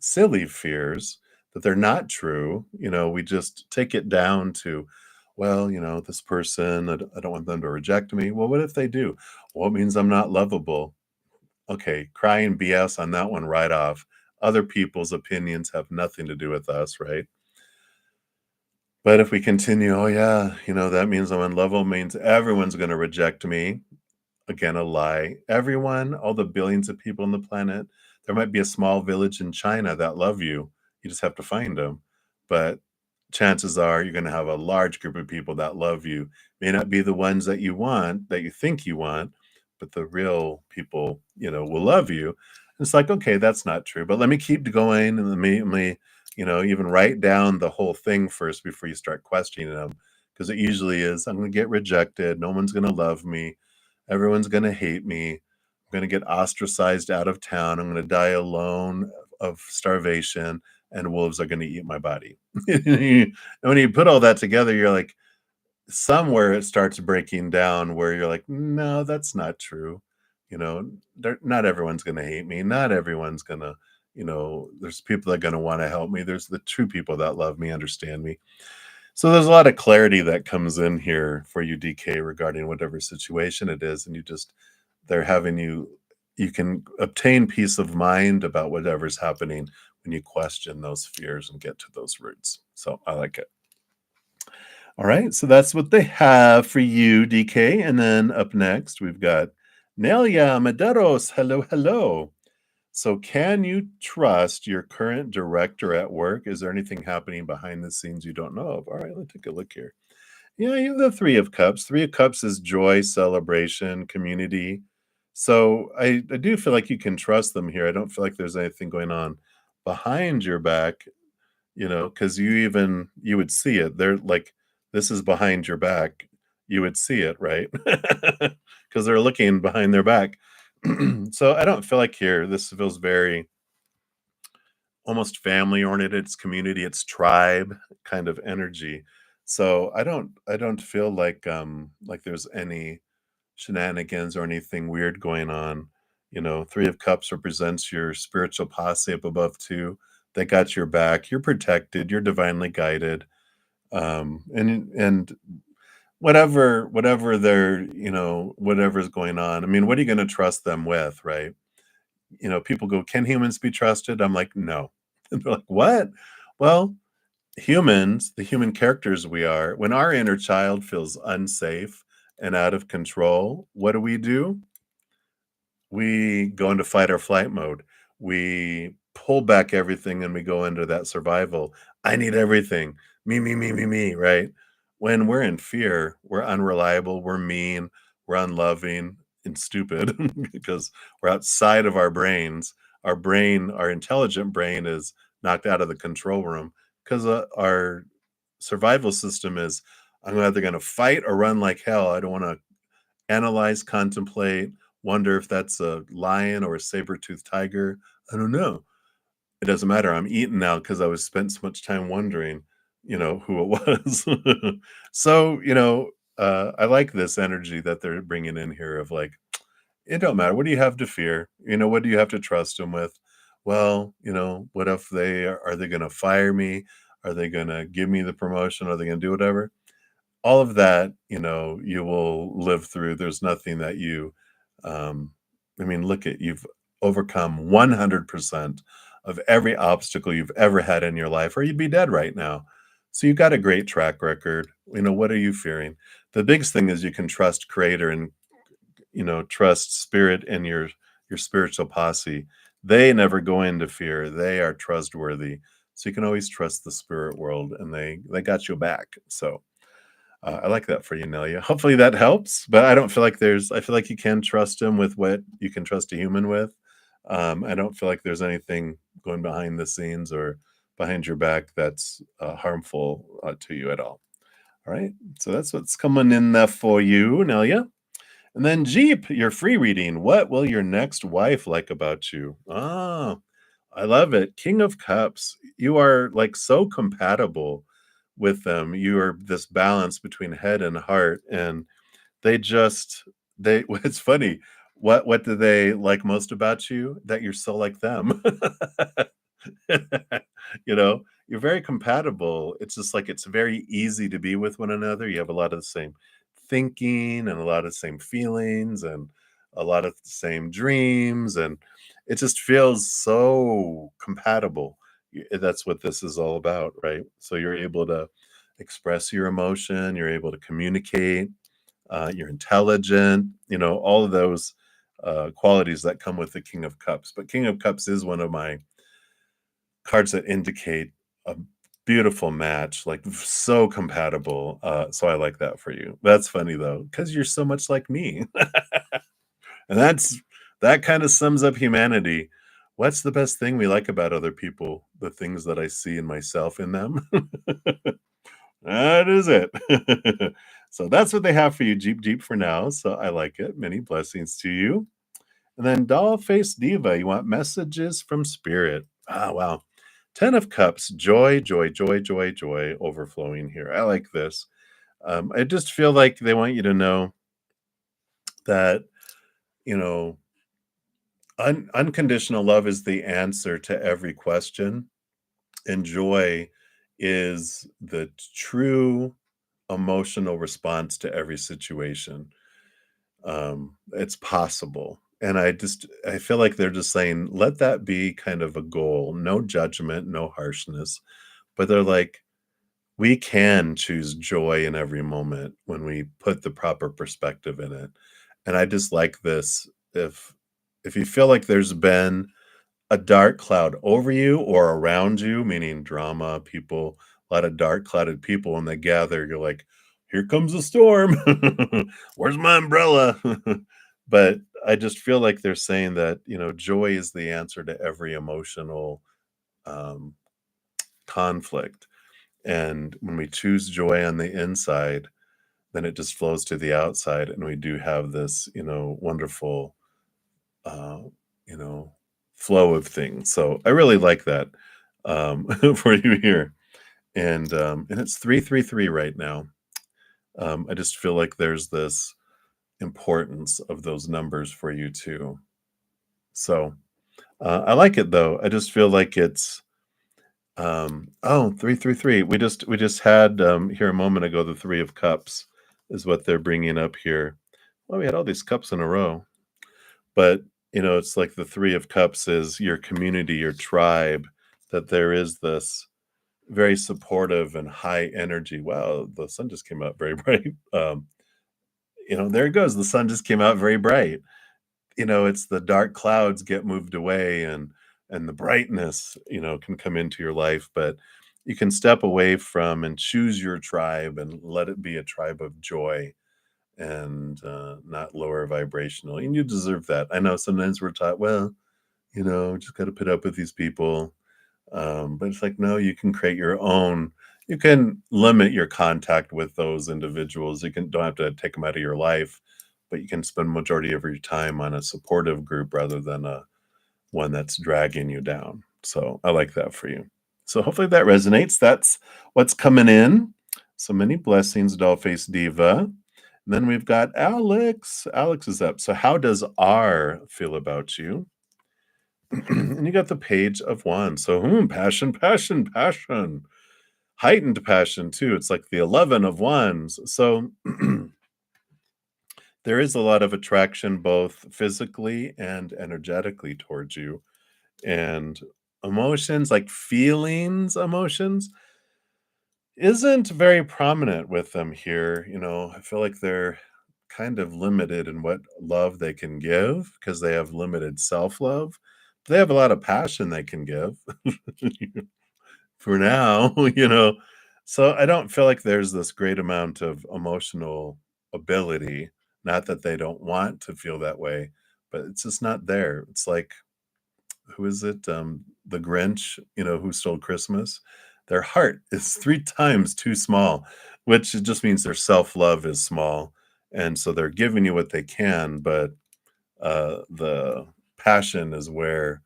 silly fears, that they're not true. We just take it down to, well, this person, I don't want them to reject me. Well, what if they do? Well, it means I'm not lovable. Okay, crying BS on that one right off. Other people's opinions have nothing to do with us, right? But if we continue, oh yeah, that means I'm unlovable, means everyone's going to reject me. Again, a lie. Everyone, all the billions of people on the planet, there might be a small village in China that love you. You just have to find them. But chances are you're going to have a large group of people that love you. May not be the ones that you want, that you think you want, but the real people, will love you. It's like, okay, that's not true. But let me keep going and let me even write down the whole thing first before you start questioning them. Because it usually is, I'm going to get rejected. No one's going to love me. Everyone's going to hate me. I'm going to get ostracized out of town. I'm going to die alone of starvation, and wolves are going to eat my body. And when you put all that together, you're like, somewhere it starts breaking down where you're like, no, that's not true. Not everyone's going to hate me. Not everyone's going to, there's people that are going to want to help me. There's the true people that love me, understand me. So there's a lot of clarity that comes in here for you, DK, regarding whatever situation it is, and they're having you can obtain peace of mind about whatever's happening when you question those fears and get to those roots. So I like it. All right, so that's what they have for you, DK. And then up next, we've got Nelia Medeiros. Hello, hello. So, can you trust your current director at work? Is there anything happening behind the scenes you don't know of? All right, let's take a look here. Yeah, you have the Three of Cups. Three of Cups is joy, celebration, community. So, I do feel like you can trust them here. I don't feel like there's anything going on behind your back, because you would see it. They're like, this is behind your back. You would see it, right? Because they're looking behind their back. So I don't feel like here, this feels very almost family oriented. It's community, it's tribe kind of energy. So I don't feel like there's any shenanigans or anything weird going on. Three of Cups represents your spiritual posse up above too. They got your back. You're protected. You're divinely guided. And whatever whatever's going on. I mean, what are you going to trust them with, right? People go, "Can humans be trusted?" I'm like, "No." And they're like, "What?" Well, humans, the human characters we are, when our inner child feels unsafe and out of control, what do? We go into fight or flight mode. We pull back everything and we go into that survival. I need everything. Me, right? When we're in fear, we're unreliable, we're mean, we're unloving and stupid because we're outside of our brains. Our intelligent brain is knocked out of the control room because our survival system is, I'm either going to fight or run like hell. I don't want to analyze, contemplate, wonder if that's a lion or a saber-toothed tiger. I don't know. It doesn't matter. I'm eating now because I was spent so much time wondering, who it was. So, I like this energy that they're bringing in here of like, it don't matter. What do you have to fear? What do you have to trust them with? Well, what if are they going to fire me? Are they going to give me the promotion? Are they going to do whatever? All of that, you will live through. There's nothing that um, I mean, look at you've overcome 100% of every obstacle you've ever had in your life, or you'd be dead right now. So you've got a great track record. What are you fearing? The biggest thing is you can trust Creator and trust Spirit and your spiritual posse. They never go into fear. They are trustworthy. So you can always trust the spirit world, and they got your back. So I like that for you, Nelia. Hopefully that helps, but I don't feel like there's I feel like you can trust him with what you can trust a human with. I don't feel like there's anything going behind the scenes or behind your back that's, harmful, to you at all. Alright, so that's what's coming in there for you, Nelia. And then Jeep, your free reading. What will your next wife like about you? Ah, I love it. King of Cups. You are like so compatible with them. You are this balance between head and heart, and they just they. It's funny. What do they like most about you? That you're so like them. You're very compatible. It's just like it's very easy to be with one another. You have a lot of the same thinking and a lot of the same feelings and a lot of the same dreams. And it just feels so compatible. That's what this is all about, right? So you're able to express your emotion, you're able to communicate, you're intelligent, all of those qualities that come with the King of Cups. But King of Cups is one of my cards that indicate a beautiful match, like so compatible. So I like that for you. That's funny though, because you're so much like me. And that kind of sums up humanity. What's the best thing we like about other people? The things that I see in myself in them. That is it. So that's what they have for you, Jeep Jeep for now. So I like it. Many blessings to you. And then Doll Face Diva, you want messages from spirit. Ah, wow. 10 of Cups, joy, joy, joy, joy, joy, overflowing here. I like this. I just feel like they want you to know that, you know, unconditional love is the answer to every question, and joy is the true emotional response to every situation. It's possible. And I feel like they're just saying, let that be kind of a goal. No judgment, no harshness. But they're like, we can choose joy in every moment when we put the proper perspective in it. And I just like this. If you feel like there's been a dark cloud over you or around you, meaning drama, people, a lot of dark clouded people when they gather, you're like, here comes a storm. Where's my umbrella? But I just feel like they're saying that, joy is the answer to every emotional um, conflict. And when we choose joy on the inside, then it just flows to the outside. And we do have this, wonderful, uh, you know, flow of things. So I really like that for you here. And it's 333 right now. I just feel like there's this importance of those numbers for you too. So I like it though. I just feel like it's 333. We just had here a moment ago the 3 of cups is what they're bringing up here. Well, we had all these cups in a row. But, it's like the 3 of cups is your community, your tribe, that there is this very supportive and high energy. Wow, the sun just came out very bright. There it goes. The sun just came out very bright. It's the dark clouds get moved away and the brightness, can come into your life, but you can step away from and choose your tribe and let it be a tribe of joy and not lower vibrational. And you deserve that. I know sometimes we're taught, well, just got to put up with these people. But it's like, no, you can create your own. You can limit your contact with those individuals. You don't have to take them out of your life, but you can spend majority of your time on a supportive group rather than a one that's dragging you down. So I like that for you. So hopefully that resonates. That's what's coming in. So many blessings, Dollface Diva. And then we've got Alex. Alex is up. So how does R feel about you? And you got the page of wands. So passion, passion, passion. Heightened passion too. It's like the 11 of wands. So there is a lot of attraction both physically and energetically towards you. And emotions, like feelings, emotions, isn't very prominent with them here. I feel like they're kind of limited in what love they can give because they have limited self-love. They have a lot of passion they can give for now, So I don't feel like there's this great amount of emotional ability. Not that they don't want to feel that way, but it's just not there. It's like, who is it? The Grinch, who stole Christmas. Their heart is 3 times too small, which it just means their self-love is small. And so they're giving you what they can, but the passion is where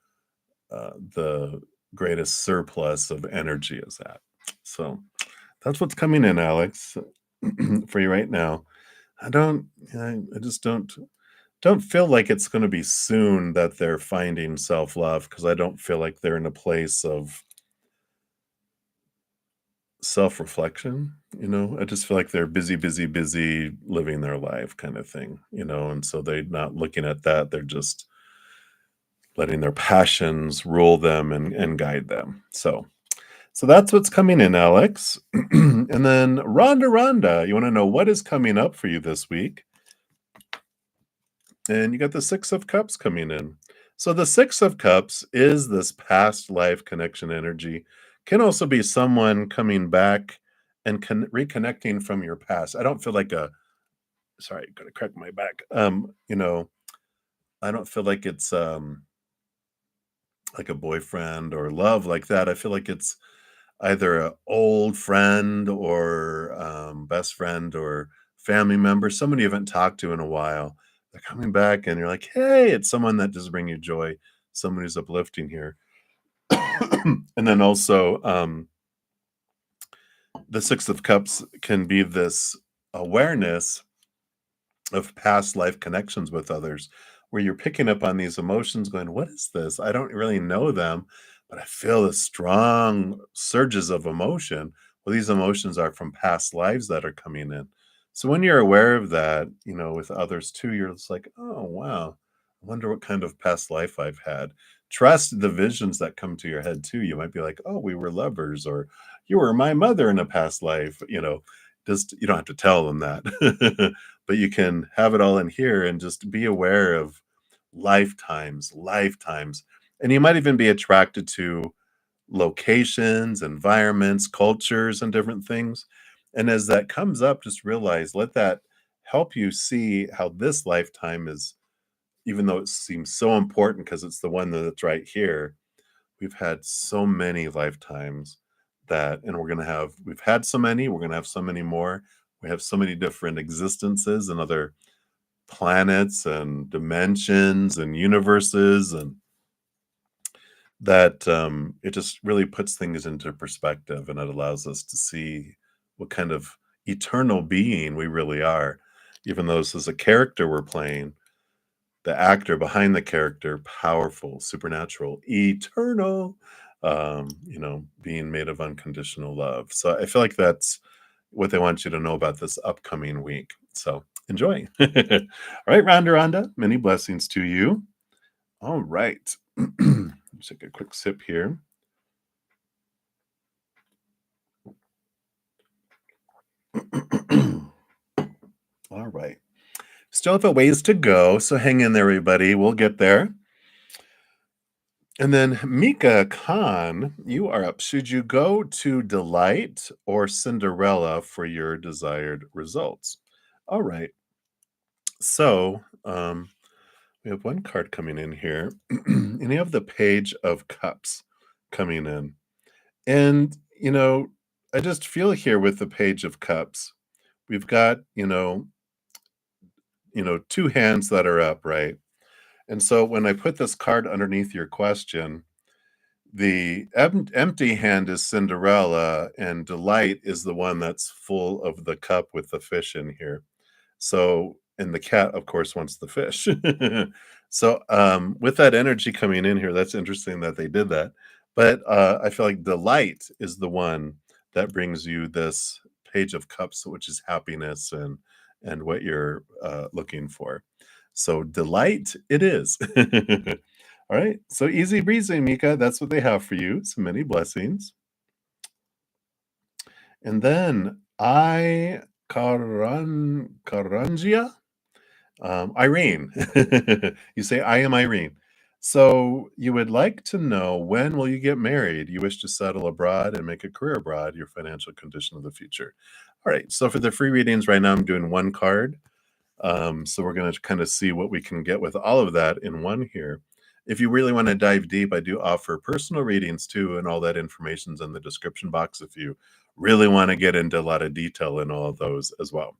the greatest surplus of energy is at. So that's what's coming in, Alex, for you right now. I don't, I just don't feel like it's going to be soon that they're finding self love because I don't feel like they're in a place of self reflection. I just feel like they're busy, busy, busy living their life kind of thing, and so they're not looking at that. They're just letting their passions rule them and guide them. So that's what's coming in, Alex. And then Rhonda, you want to know what is coming up for you this week? And you got the Six of Cups coming in. So the Six of Cups is this past life connection energy. Can also be someone coming back and reconnecting from your past. I don't feel like sorry, gonna crack my back. I don't feel like it's like a boyfriend or love like that. I feel like it's either a old friend or best friend or family member, somebody you haven't talked to in a while. They're coming back and you're like, hey, it's someone that does bring you joy, someone who's uplifting here. And then also, the Six of Cups can be this awareness of past life connections with others where you're picking up on these emotions going, what is this? I don't really know them, but I feel the strong surges of emotion. Well, these emotions are from past lives that are coming in. So when you're aware of that, with others too, you're just like, oh wow, I wonder what kind of past life I've had. Trust the visions that come to your head too. You might be like, oh, we were lovers, or you were my mother in a past life. Just you don't have to tell them that. But you can have it all in here and just be aware of lifetimes. And you might even be attracted to locations, environments, cultures, and different things. And as that comes up, just realize, let that help you see how this lifetime is, even though it seems so important because it's the one that's right here. We've had so many lifetimes and we've had so many, we're going to have so many more. We have so many different existences and other planets and dimensions and universes, and that it just really puts things into perspective, and it allows us to see what kind of eternal being we really are. Even though this is a character we're playing, the actor behind the character, powerful, supernatural, eternal, being made of unconditional love. So I feel like that's what they want you to know about this upcoming week. So enjoy. All right, Rhonda, many blessings to you. All right. Let's take a quick sip here. All right. Still have a ways to go, so hang in there, everybody. We'll get there. And then Mika Khan, you are up. Should you go to Delight or Cinderella for your desired results? All right. So we have one card coming in here, and you have the Page of Cups coming in. And, I just feel here with the Page of Cups, we've got, two hands that are up, right? And so when I put this card underneath your question, the empty hand is Cinderella, and Delight is the one that's full of the cup with the fish in here. So, and the cat, of course, wants the fish. So, with that energy coming in here, that's interesting that they did that. But I feel like Delight is the one that brings you this Page of Cups, which is happiness and what you're looking for. So, Delight it is. All right. So easy breezy, Mika. That's what they have for you. So many blessings. And then Karangia, Irene. You say, I am Irene. So you would like to know, when will you get married? You wish to settle abroad and make a career abroad, your financial condition of the future. All right. So for the free readings right now, I'm doing one card. So we're going to kind of see what we can get with all of that in one here. If you really want to dive deep, I do offer personal readings too, and all that information's in the description box if you really want to get into a lot of detail in all of those as well.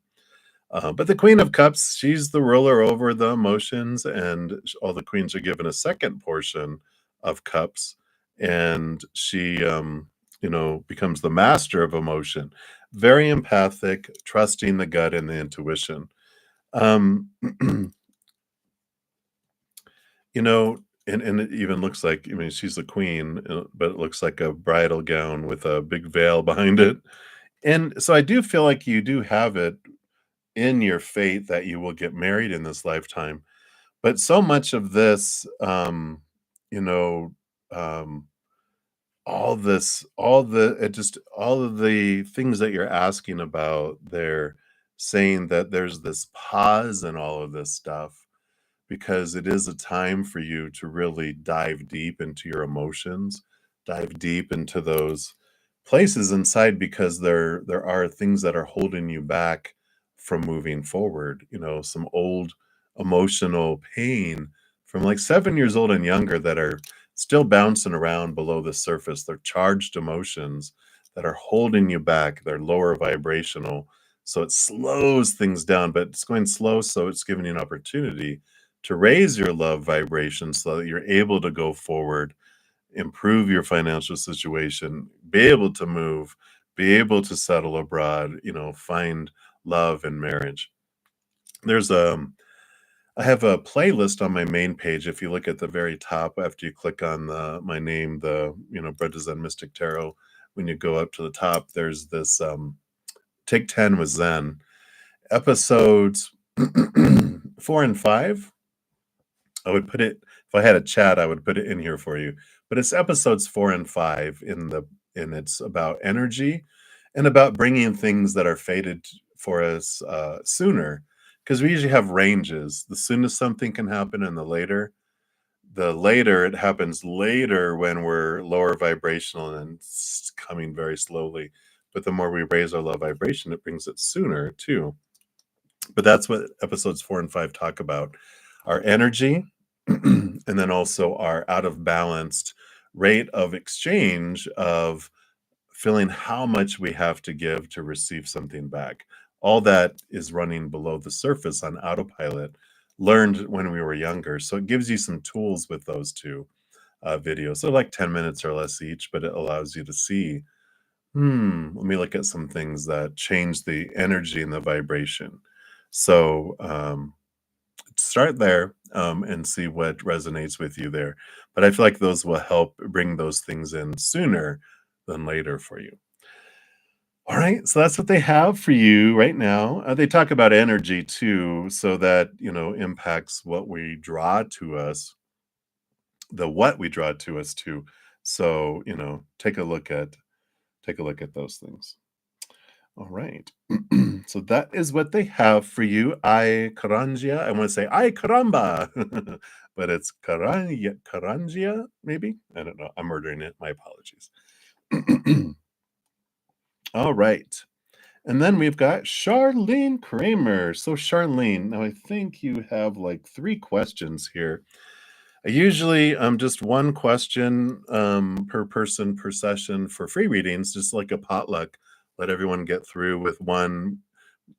But the Queen of Cups, she's the ruler over the emotions, and all the queens are given a second portion of cups, and she, becomes the master of emotion. Very empathic, trusting the gut and the intuition. Um, you know, and it even looks like, I mean, she's a queen, but it looks like a bridal gown with a big veil behind it. And so I do feel like you do have it in your fate that you will get married in this lifetime. But so much of this, you know, um, all of the things that you're asking about, they're saying that there's this pause in all of this stuff because it is a time for you to really dive deep into your emotions, dive deep into those places inside because there are things that are holding you back from moving forward, some old emotional pain from like 7 years old and younger that are still bouncing around below the surface. They're charged emotions that are holding you back. They're lower vibrational. So it slows things down, but it's going slow, so it's giving you an opportunity to raise your love vibration so that you're able to go forward, improve your financial situation, be able to move, be able to settle abroad, find love and marriage. There's I have a playlist on my main page. If you look at the very top after you click on the my name, the Brothers and Mystic Tarot, when you go up to the top, there's this Take 10 with Zen. Episodes 4 and 5, I would put it, if I had a chat, I would put it in here for you. But it's episodes 4 and 5 and it's about energy and about bringing things that are fated for us sooner, because we usually have ranges. The soonest something can happen, and the later it happens later when we're lower vibrational and it's coming very slowly. But the more we raise our low vibration, it brings it sooner too. But that's what episodes 4 and 5 talk about: our energy, and then also our out of balanced rate of exchange of feeling how much we have to give to receive something back. All that is running below the surface on autopilot, learned when we were younger. So it gives you some tools with those two videos. So like 10 minutes or less each, but it allows you to see, let me look at some things that change the energy and the vibration. So start there, and see what resonates with you there. But I feel like those will help bring those things in sooner than later for you. All right, so that's what they have for you right now. They talk about energy too, so that impacts what we draw to us, the what we draw to us too. So take a look at those things. All right. So that is what they have for you. Ay carangia. I want to say ay caramba, but it's carangia, maybe. I don't know. I'm murdering it. My apologies. All right. And then we've got Charlene Kramer. So, Charlene, now I think you have like 3 questions here. I usually just one question per person per session for free readings, just like a potluck. Let everyone get through with one,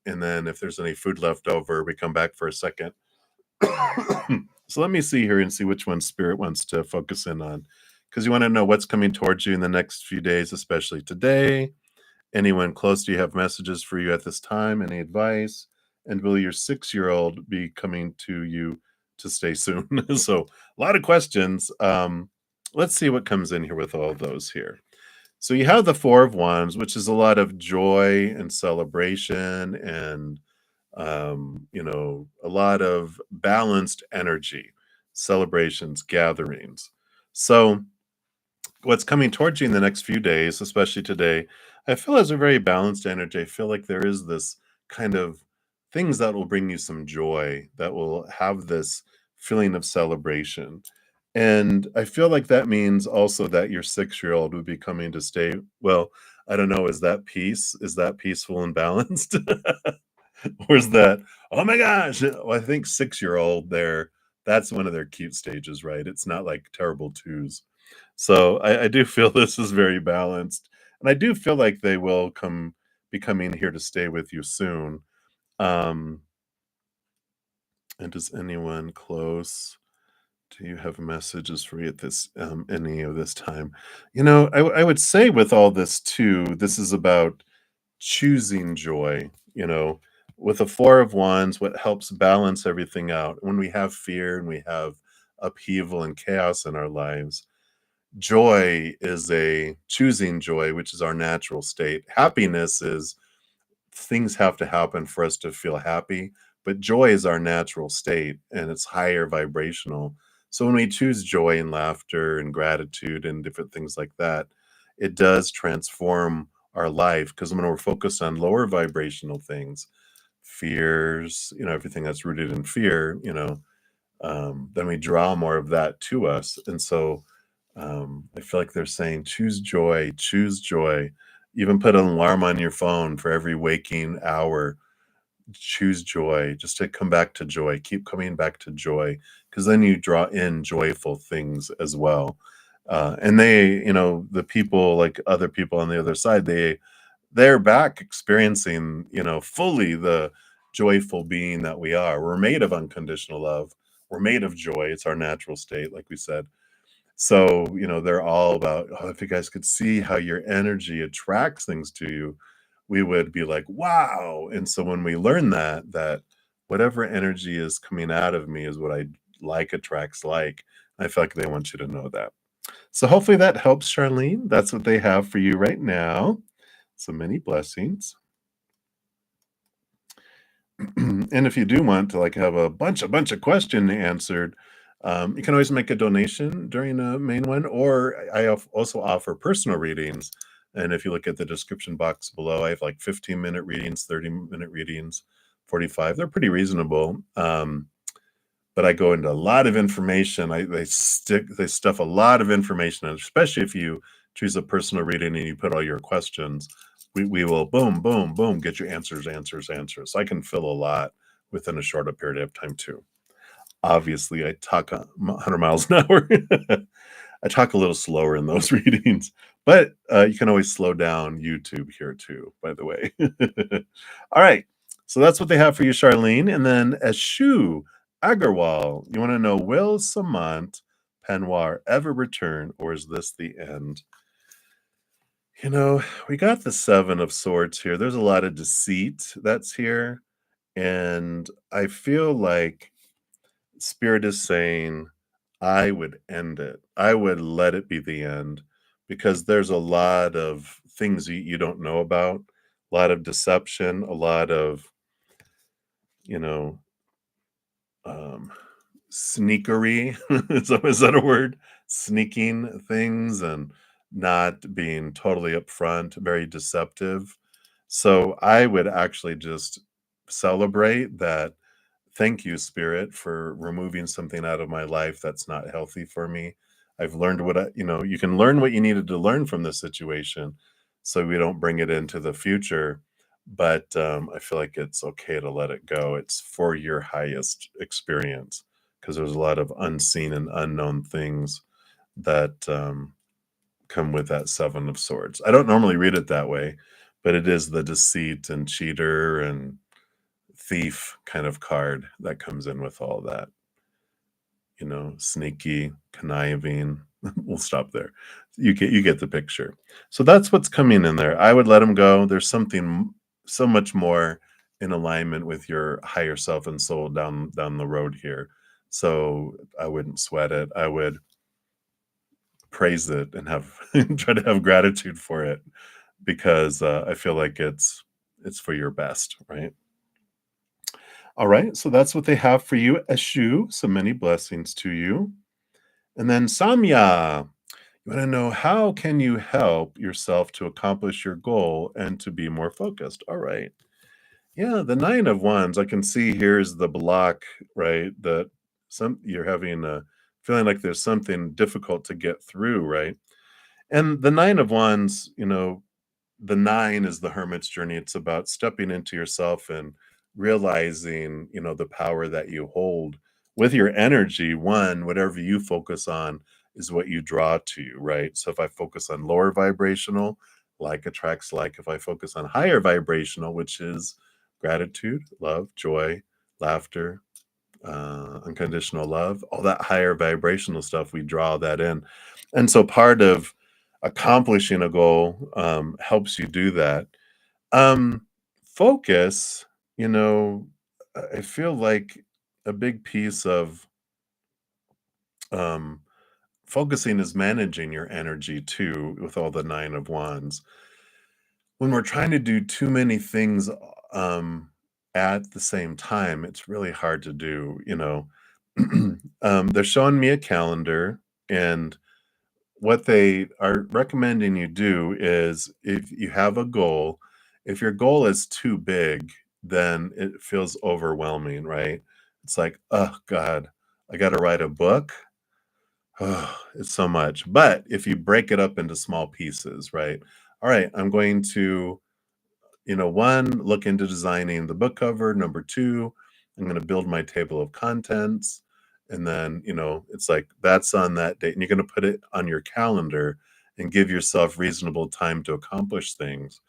and then if there's any food left over, we come back for a second. So let me see here and see which one Spirit wants to focus in on, because you want to know what's coming towards you in the next few days, especially today. Anyone close to you have messages for you at this time? Any advice? And will your 6-year-old be coming to you to stay soon? So a lot of questions. Let's see what comes in here with all of those here. So you have the Four of Wands, which is a lot of joy and celebration and a lot of balanced energy, celebrations, gatherings. So what's coming towards you in the next few days, especially today, I feel is a very balanced energy. I feel like there is this kind of things that will bring you some joy, that will have this feeling of celebration. And I feel like that means also that your 6-year-old would be coming to stay. Well, I don't know, is that peace? Is that peaceful and balanced? Or is that, "Oh my gosh." Well, I think 6-year-old there, that's one of their cute stages, right? It's not like terrible twos. So I do feel this is very balanced, and I do feel like they will be coming here to stay with you soon. Um, and does anyone close, do you have messages for you at this, any of this time? I would say with all this too, this is about choosing joy, with the Four of Wands, what helps balance everything out when we have fear and we have upheaval and chaos in our lives. Joy is a choosing joy, which is our natural state. Happiness is things have to happen for us to feel happy, but joy is our natural state and it's higher vibrational. So when we choose joy and laughter and gratitude and different things like that, it does transform our life, because when we're focused on lower vibrational things, fears, everything that's rooted in fear, then we draw more of that to us. And so I feel like they're saying, choose joy, choose joy. Even put an alarm on your phone for every waking hour. Choose joy, just to come back to joy. Keep coming back to joy, because then you draw in joyful things as well. And the people, like other people on the other side, they're back experiencing, fully the joyful being that we are. We're made of unconditional love. We're made of joy. It's our natural state, like we said. So, they're all about, "Oh, if you guys could see how your energy attracts things to you, we would be like, wow." And so when we learn that whatever energy is coming out of me is what I like attracts like, I feel like they want you to know that. So hopefully that helps, Charlene. That's what they have for you right now. So many blessings. And if you do want to like have a bunch of question answered, you can always make a donation during the main one, or also offer personal readings. And if you look at the description box below, I have like 15-minute readings, 30-minute readings, 45. They're pretty reasonable. But I go into a lot of information. They stuff a lot of information, and especially if you choose a personal reading and you put all your questions, we will boom, boom, boom, get you answers, answers, answers. So I can fill a lot within a shorter period of time too. Obviously, I talk 100 miles an hour. I talk a little slower in those readings, but you can always slow down YouTube here too, by the way. All right. So that's what they have for you, Charlene. And then Eshu Agarwal, you want to know, will Samant Panwar ever return, or is this the end? We got the Seven of Swords here. There's a lot of deceit that's here. And I feel like Spirit is saying, I would end it. I would let it be the end, because there's a lot of things you don't know about, a lot of deception, a lot of, you know, um, sneakery. Is that a word? Sneaking things and not being totally upfront, very deceptive. So I would actually just celebrate that. Thank you, Spirit, for removing something out of my life that's not healthy for me. I've learned you can learn what you needed to learn from this situation so we don't bring it into the future. But I feel like it's okay to let it go. It's for your highest experience, because there's a lot of unseen and unknown things that come with that Seven of Swords. I don't normally read it that way, but it is the deceit and cheater and thief kind of card that comes in with all that, sneaky, conniving. We'll stop there. You get the picture. So that's what's coming in there. I would let them go. There's something so much more in alignment with your higher self and soul down the road here. So I wouldn't sweat it. I would praise it and have try to have gratitude for it, because I feel like it's for your best, right? All right, so that's what they have for you, Eshu. So many blessings to you. And then Samya, you want to know, how can you help yourself to accomplish your goal and to be more focused? All right. Yeah, the Nine of Wands, I can see here's the block, right? That you're having feeling like there's something difficult to get through, right? And the 9 of Wands, the 9 is the hermit's journey. It's about stepping into yourself and realizing, the power that you hold with your energy. One, whatever you focus on is what you draw to you, right? So if I focus on lower vibrational, like attracts like. If I focus on higher vibrational, which is gratitude, love, joy, laughter, unconditional love, all that higher vibrational stuff, we draw that in. And so part of accomplishing a goal helps you do that. Um, Focus, you know, I feel like a big piece of um, focusing is managing your energy too, with all the 9 of Wands. When we're trying to do too many things at the same time, it's really hard to do, they're showing me a calendar, and what they are recommending you do is if you have a goal, if your goal is too big, then it feels overwhelming, right? It's like, oh God, I got to write a book. Oh, it's so much. But if you break it up into small pieces, right? All right, I'm going to, one, look into designing the book cover. Number two, I'm going to build my table of contents. And then, it's like that's on that date. And you're going to put it on your calendar and give yourself reasonable time to accomplish things.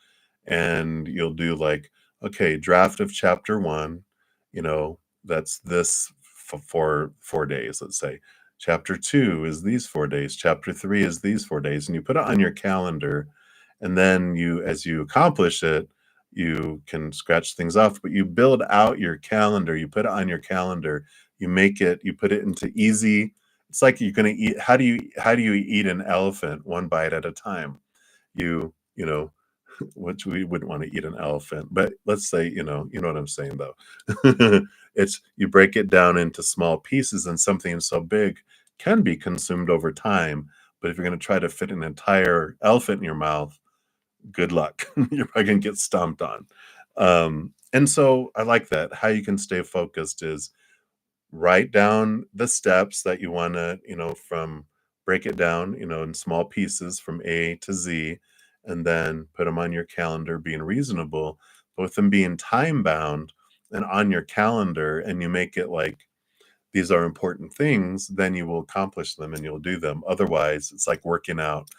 And you'll do like, okay, draft of chapter one, that's this for 4 days, let's say. Chapter two is these 4 days. Chapter three is these 4 days. And you put it on your calendar. And then as you accomplish it, you can scratch things off, but you build out your calendar, you put it on your calendar, you put it into easy. It's like you're going to eat. How do you eat an elephant one bite at a time? You know, which we wouldn't want to eat an elephant, but let's say, what I'm saying though. It's you break it down into small pieces, and something so big can be consumed over time. But if you're going to try to fit an entire elephant in your mouth, good luck. You're probably gonna get stomped on. And so I like that. How you can stay focused is write down the steps that you want to, from break it down, in small pieces from A to Z, and then put them on your calendar, being reasonable, but with them being time bound and on your calendar, and you make it like these are important things, then you will accomplish them and you'll do them. Otherwise, it's like working out.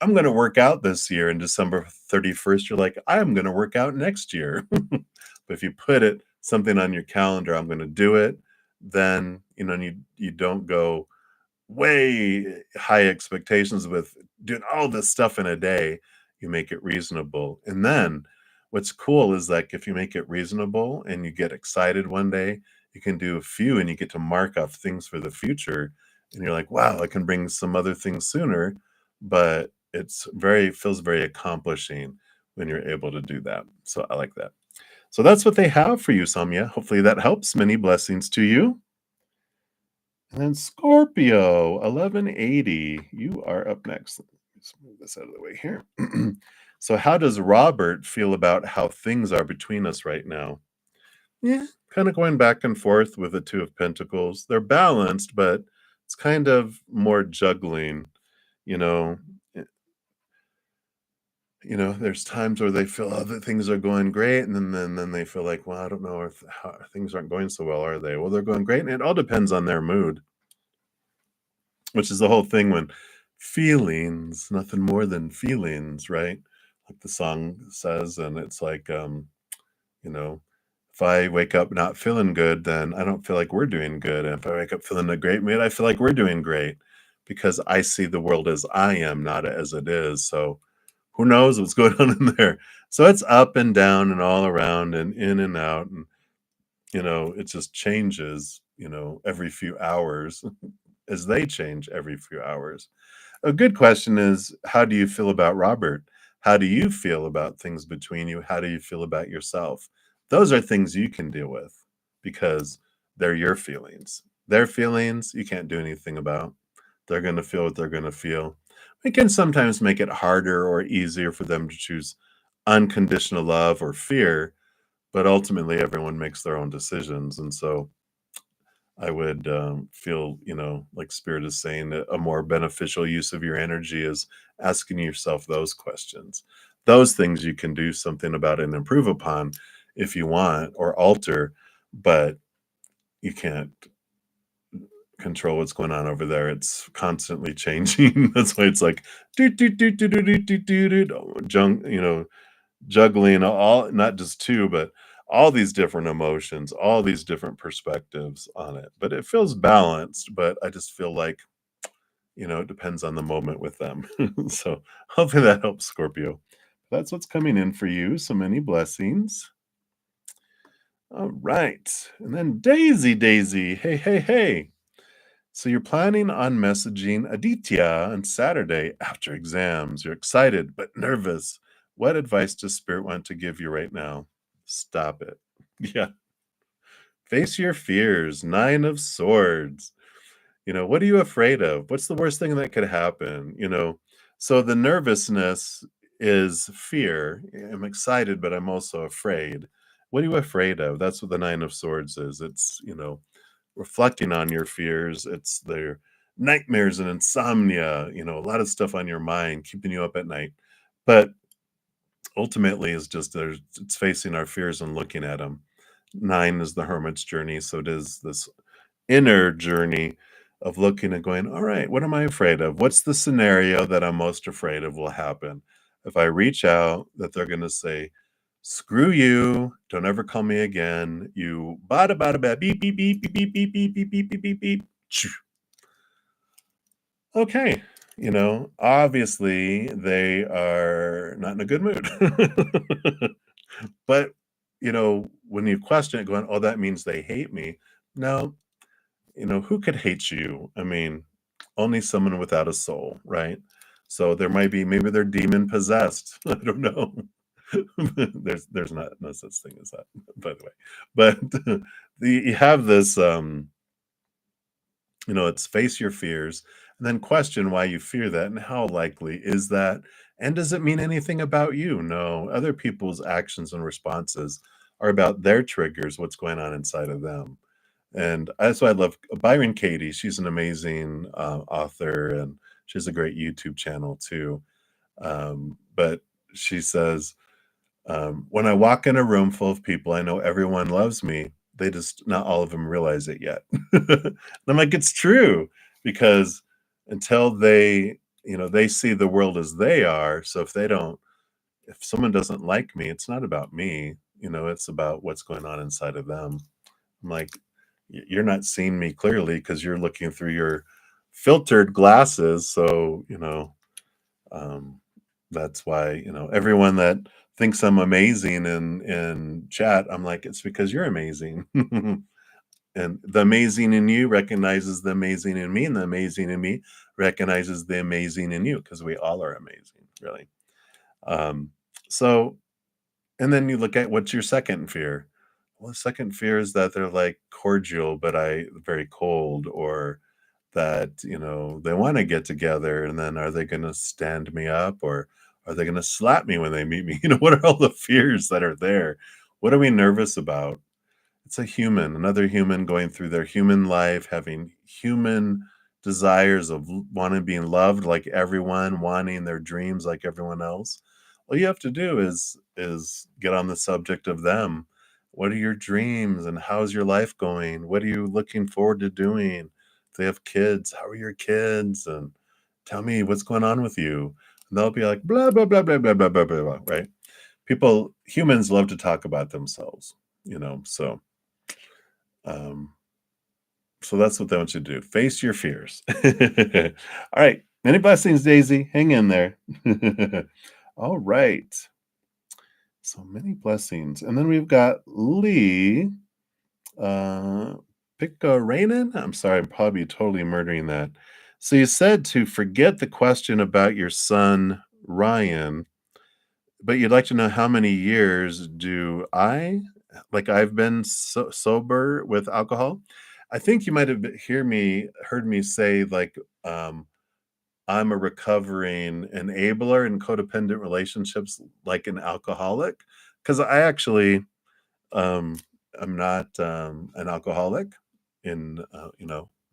I'm going to work out this year, and December 31st, you're like, I am going to work out next year. But if you put something on your calendar, I'm going to do it, then, you don't go way high expectations with doing all this stuff in a day. You make it reasonable. And then what's cool is like if you make it reasonable and you get excited one day, you can do a few and you get to mark off things for the future. And you're like, wow, I can bring some other things sooner. But feels very accomplishing when you're able to do that. So I like that. So that's what they have for you, Samya. Hopefully that helps. Many blessings to you. And then Scorpio, 1180. You are up next. Let's move this out of the way here. So, how does Robert feel about how things are between us right now? Yeah, kind of going back and forth with the Two of Pentacles. They're balanced, but it's kind of more juggling, you know. eh, there's times where they feel other things are going great, and then they feel like, well, I don't know if things aren't going so well, are they? Well, they're going great, and it all depends on their mood. Which is the whole thing when feelings, nothing more than feelings, right? Like the song says, and it's like, you know, if I wake up not feeling good, then I don't feel like we're doing good. And if I wake up feeling a great mood, I feel like we're doing great because I see the world as I am, not as it is. So who knows what's going on in there? So it's up and down and all around and in and out. And, it just changes, every few hours as they change every few hours. A good question is, how do you feel about Robert? How do you feel about things between you? How do you feel about yourself? Those are things you can deal with because they're your feelings. Their feelings, you can't do anything about. They're going to feel what they're going to feel. It can sometimes make it harder or easier for them to choose unconditional love or fear, but ultimately everyone makes their own decisions. And so I would feel, like Spirit is saying, that a more beneficial use of your energy is asking yourself those questions. Those things you can do something about and improve upon if you want or alter, but you can't control what's going on over there. It's constantly changing. That's why it's like do do do do do do do do do, juggling all, not just two, but all these different emotions, all these different perspectives on it. But it feels balanced, but I just feel like, it depends on the moment with them. So hopefully that helps, Scorpio. That's what's coming in for you. So many blessings. All right. And then Daisy, Daisy. Hey, hey, hey. So you're planning on messaging Aditya on Saturday after exams. You're excited but nervous. What advice does Spirit want to give you right now? Stop it. Yeah. Face your fears. Nine of Swords. What are you afraid of? What's the worst thing that could happen? So the nervousness is fear. I'm excited, but I'm also afraid. What are you afraid of? That's what the Nine of Swords is. It's, reflecting on your fears. It's their nightmares and insomnia, a lot of stuff on your mind, keeping you up at night. But ultimately, it's facing our fears and looking at them. Nine is the hermit's journey. So it is this inner journey of looking and going, all right, what am I afraid of? What's the scenario that I'm most afraid of will happen? If I reach out, that they're going to say, screw you, don't ever call me again. You bada beep beep beep beep beep beep beep beep beep beep beep beep. Shoo. Okay. Obviously they are not in a good mood. But, when you question it, going, oh, that means they hate me. No, who could hate you? I mean, only someone without a soul, right? So there might be, maybe they're demon possessed. I don't know. There's not no such thing as that, by the way. But you have this, it's face your fears and then question why you fear that and how likely is that? And does it mean anything about you? No, other people's actions and responses are about their triggers, what's going on inside of them. And that's why I love Byron Katie. She's an amazing author, and she has a great YouTube channel too. But she says, when I walk in a room full of people, I know everyone loves me. They just, not all of them realize it yet. And I'm like, it's true, because until they see the world as they are. So if someone doesn't like me, it's not about me, it's about what's going on inside of them. I'm like, you're not seeing me clearly because you're looking through your filtered glasses. So, um, that's why, everyone that thinks I'm amazing in chat, I'm like, it's because you're amazing. And the amazing in you recognizes the amazing in me, and the amazing in me recognizes the amazing in you, because we all are amazing, really. Um, so, and then you look at, what's your second fear? Well, the second fear is that they're like cordial, but I very cold, or that, they want to get together, and then are they going to stand me up, or are they going to slap me when they meet me? What are all the fears that are there? What are we nervous about? It's a human, another human going through their human life, having human desires of wanting being loved like everyone, wanting their dreams like everyone else. All you have to do is get on the subject of them. What are your dreams and how's your life going? What are you looking forward to doing? If they have kids, how are your kids? And tell me what's going on with you. And they'll be like, blah, blah, blah, blah, blah, blah, blah, blah, blah, right? Humans love to talk about themselves, so um, so that's what they want you to do. Face your fears. All right. Many blessings, Daisy. Hang in there. All right. So many blessings. And then we've got Lee. Pickarainen. I'm sorry, I'm probably totally murdering that. So you said to forget the question about your son, Ryan, but you'd like to know how many years do I've been sober with alcohol. I think you might have heard me say, like, I'm a recovering enabler in codependent relationships, like an alcoholic, because I actually, um, I'm not an alcoholic. in,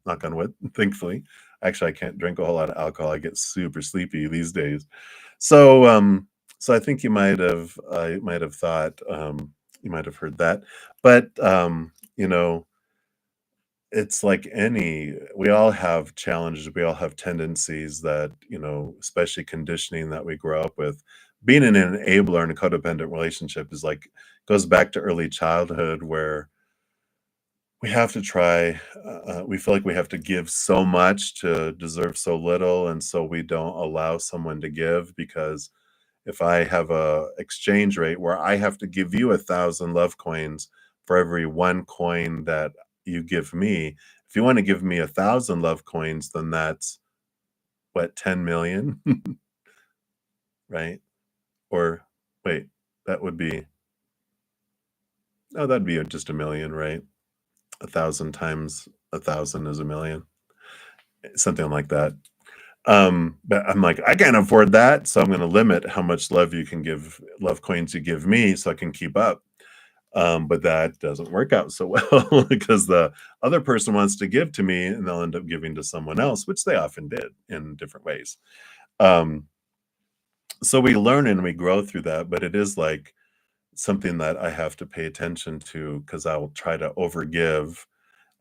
knock on wood, thankfully. Actually, I can't drink a whole lot of alcohol. I get super sleepy these days. So, so I think you might have thought, you might have heard that. But, it's like any we all have challenges, we all have tendencies that, especially conditioning that we grow up with. Being an enabler in a codependent relationship is like goes back to early childhood where we have to try, we feel like we have to give so much to deserve so little, and so we don't allow someone to give because if I have a exchange rate where I have to give you 1,000 love coins for every 1 coin that you give me, if you wanna give me 1,000 love coins, then that's what, 10,000,000, right? Or wait, that would be no, that'd be just 1,000,000, right? 1,000 times 1,000 is 1,000,000, something like that. But I'm like, "I can't afford that, so I'm gonna limit how much love coins you give me so I can keep up." But that doesn't work out so well because the other person wants to give to me and they'll end up giving to someone else, which they often did in different ways. Um, so we learn and we grow through that, but it is like something that I have to pay attention to because I will try to overgive,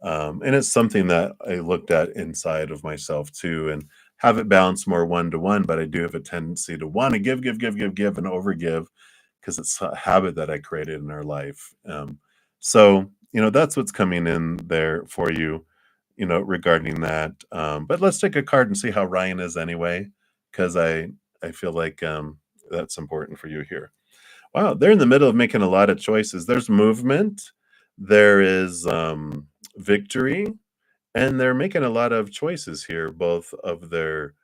and it's something that I looked at inside of myself too, and have it balanced more one to one. But I do have a tendency to want to give, and overgive because it's a habit that I created in our life. So, that's what's coming in there for you, regarding that. But let's take a card and see how Ryan is anyway, because I feel like that's important for you here. Wow, they're in the middle of making a lot of choices. There's movement, there is, victory, and they're making a lot of choices here, both of they're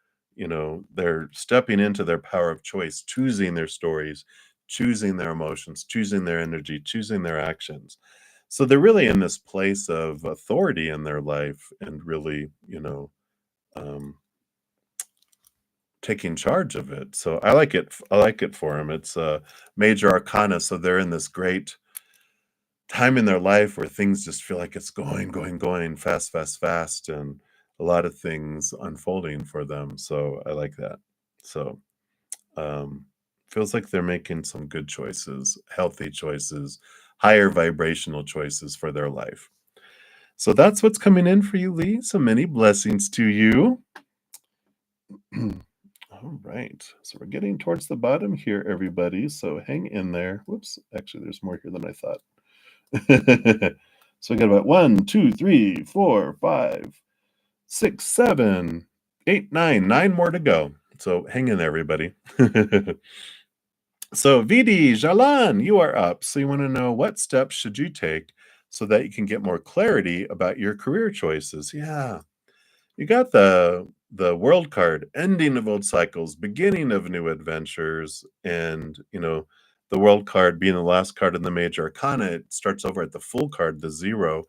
stepping into their power of choice, choosing their stories, choosing their emotions, choosing their energy, choosing their actions. So they're really in this place of authority in their life and really, um, taking charge of it. So I like it for them. It's a major arcana, so they're in this great time in their life where things just feel like it's going fast, fast, fast, and a lot of things unfolding for them. So I like that. So um, feels like they're making some good choices, healthy choices, higher vibrational choices for their life. So that's what's coming in for you, Lee. So many blessings to you. All right. So we're getting towards the bottom here, everybody. So hang in there. Whoops. Actually, there's more here than I thought. So we got about 1, 2, 3, 4, 5, 6, 7, 8, 9 more to go. So hang in there, everybody. So Vidi, Jalan, you are up. So you want to know what steps should you take so that you can get more clarity about your career choices? Yeah. You got the world card, ending of old cycles, beginning of new adventures, and the world card being the last card in the major arcana, it starts over at the full card, the zero,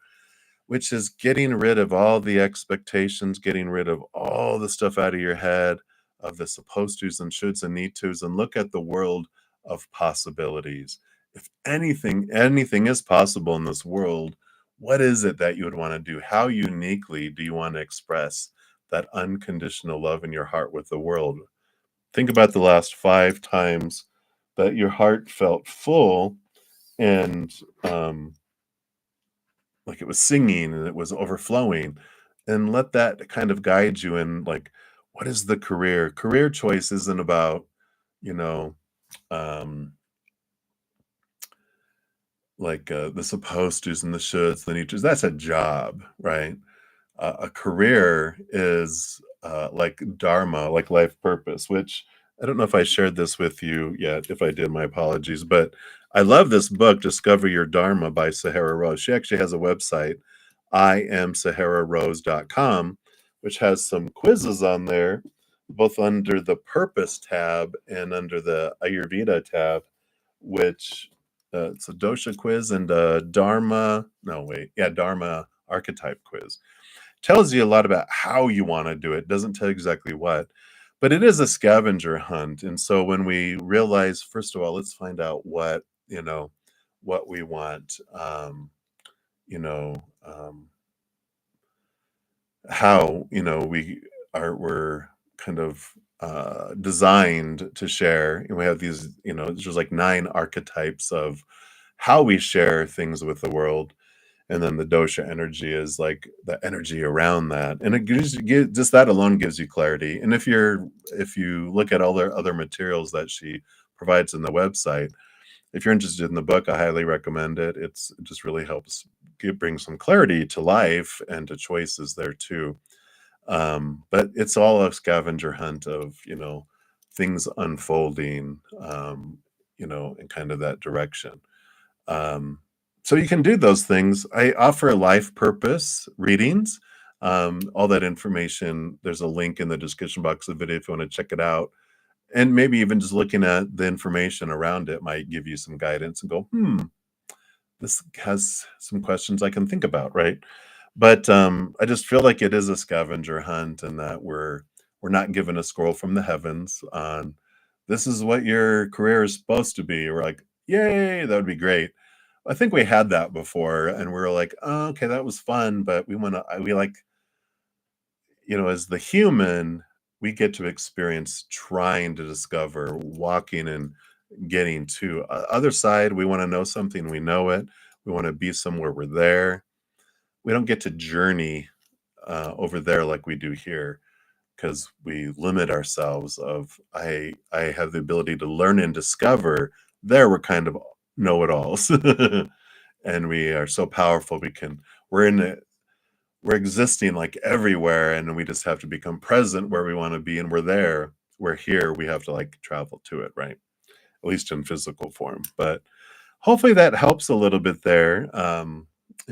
which is getting rid of all the expectations, getting rid of all the stuff out of your head of the supposed tos and shoulds and need tos, and look at the world of possibilities. If anything is possible in this world, what is it that you would want to do? How uniquely do you want to express that unconditional love in your heart with the world? Think about the last 5 times that your heart felt full and like it was singing and it was overflowing, and let that kind of guide you in like what is the career choice isn't about you know um like the supposed to's and the shoulds, the need to's. That's a job, right? A career is like dharma, like life purpose, which I don't know if I shared this with you yet. If I did, my apologies. But I love this book, Discover Your Dharma by Sahara Rose. She actually has a website, iamsahararose.com, which has some quizzes on there, both under the purpose tab and under the Ayurveda tab, which it's a dosha quiz and a dharma, no, wait, yeah, dharma archetype quiz. Tells you a lot about how you wanna do it, doesn't tell you exactly what, but it is a scavenger hunt, and so when we realize, first of all, let's find out what we want, you know, um how, we're kind of designed to share. And we have these, there's like 9 archetypes of how we share things with the world. And then the dosha energy is like the energy around that. And it just that alone gives you clarity. And if you look at all the other materials that she provides in the website, if you're interested in the book, I highly recommend it. It just really helps bring some clarity to life and to choices there too. But it's all a scavenger hunt of, things unfolding, in kind of that direction. Um, so you can do those things. I offer life purpose readings. All that information, there's a link in the description box of the video if you want to check it out. And maybe even just looking at the information around it might give you some guidance and go, this has some questions I can think about, right? But I just feel like it is a scavenger hunt and that we're not given a scroll from the heavens on this is what your career is supposed to be. We're like, yay, that would be great. I think we had that before and we are like, oh, okay, that was fun, but we like, as the human, we get to experience trying to discover, walking and getting to other side. We want to know something, we know it. We want to be somewhere, we're there. We don't get to journey over there like we do here because we limit ourselves of I have the ability to learn and discover. There we're kind of know-it-alls. And we are so powerful we're in it, we're existing like everywhere, and we just have to become present where we want to be, and we're there. We're here, we have to like travel to it, right? At least in physical form. But hopefully that helps a little bit there, and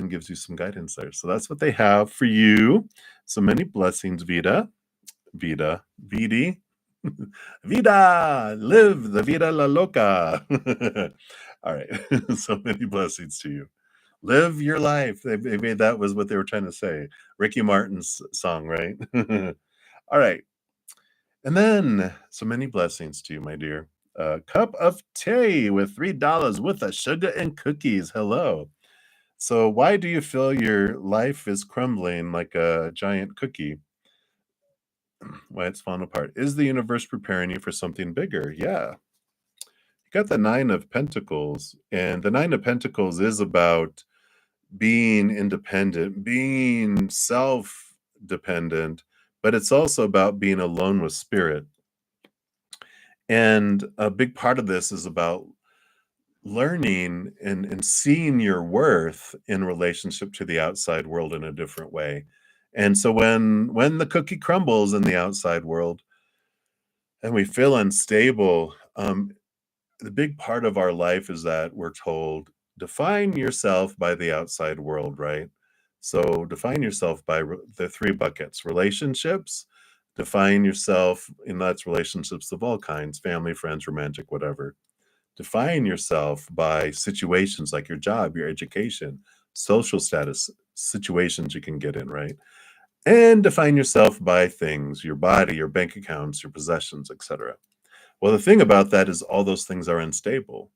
gives you some guidance there. So that's what they have for you. So many blessings, Vidi, Vida, live the vida la loca. All right. So many blessings to you. Live your life. Maybe that was what they were trying to say. Ricky Martin's song, right? All right. And then, so many blessings to you, my dear. A cup of tea with $3 with a sugar and cookies. Hello. So, why do you feel your life is crumbling like a giant cookie? Why it's falling apart? Is the universe preparing you for something bigger? Yeah. You got the Nine of Pentacles, and the Nine of Pentacles is about being independent, being self dependent, but it's also about being alone with spirit. And a big part of this is about learning and seeing your worth in relationship to the outside world in a different way. And so when the cookie crumbles in the outside world and we feel unstable, the big part of our life is that we're told define yourself by the outside world, right? So define yourself by the 3 buckets: relationships, define yourself, and that's relationships of all kinds, family, friends, romantic, whatever. Define yourself by situations like your job, your education, social status, situations you can get in, right? And define yourself by things, your body, your bank accounts, your possessions, etc. Well, the thing about that is all those things are unstable.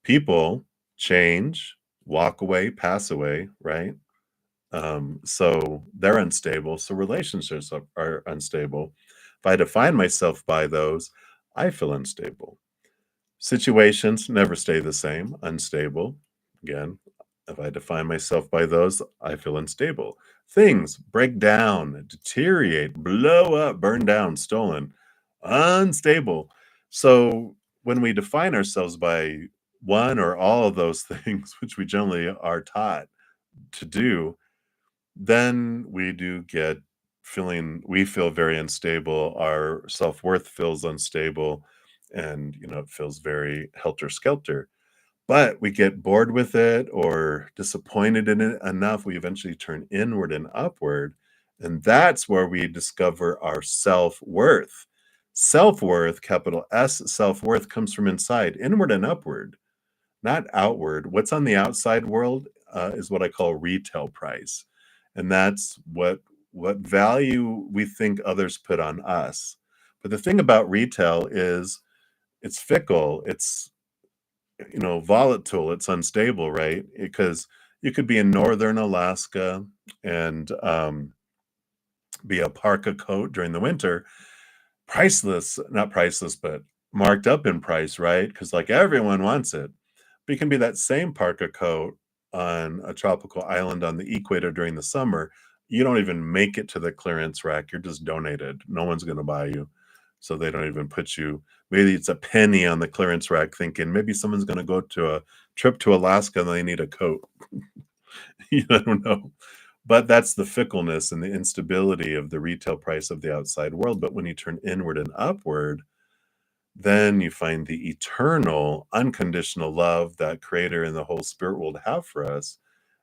People change, walk away, pass away, right? So they're unstable. So relationships are unstable. If I define myself by those, I feel unstable. Situations never stay the same, unstable. Again, if I define myself by those, I feel unstable. Things break down, deteriorate, blow up, burn down, stolen, unstable. So when we define ourselves by one or all of those things, which we generally are taught to do, then we feel very unstable. Our self-worth feels unstable and, it feels very helter-skelter. But we get bored with it or disappointed in it enough, we eventually turn inward and upward, and that's where we discover our self-worth. Self-worth, capital S, self-worth comes from inside, inward and upward, not outward. What's on the outside world is what I call retail price, and that's what value we think others put on us. But the thing about retail is it's fickle, it's volatile, it's unstable, right? Because you could be in northern Alaska and be a parka coat during the winter, priceless, not priceless, but marked up in price, right? Because like everyone wants it. But you can be that same parka coat on a tropical island on the equator during the summer. You don't even make it to the clearance rack. You're just donated. No one's going to buy you. So they don't even put you, maybe it's a penny on the clearance rack thinking maybe someone's going to go to a trip to Alaska and they need a coat. You don't know. But that's the fickleness and the instability of the retail price of the outside world. But when you turn inward and upward, then you find the eternal, unconditional love that Creator and the whole spirit world have for us.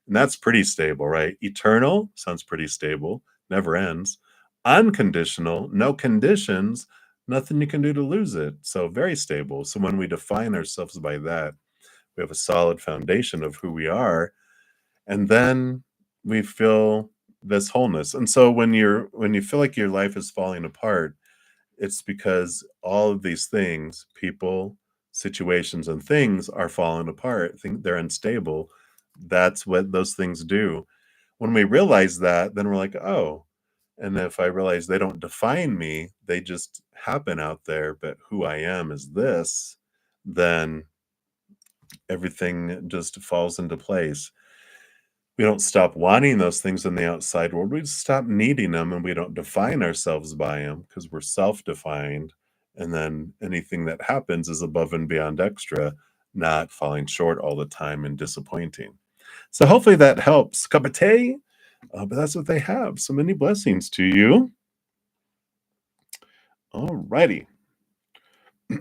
And that's pretty stable, right? Eternal sounds pretty stable, never ends. Unconditional, no conditions, nothing you can do to lose it. So very stable. So when we define ourselves by that, we have a solid foundation of who we are, and then we feel this wholeness. And so when you feel like your life is falling apart, it's because all of these things, people, situations, and things are falling apart. Think they're unstable. That's what those things do. When we realize that, then we're like, oh, and if I realize they don't define me, they just happen out there, but who I am is this, then everything just falls into place. We don't stop wanting those things in the outside world. We just stop needing them and we don't define ourselves by them because we're self defined. And then anything that happens is above and beyond extra, not falling short all the time and disappointing. So hopefully that helps. Cup of tea, but that's what they have. So many blessings to you. All righty.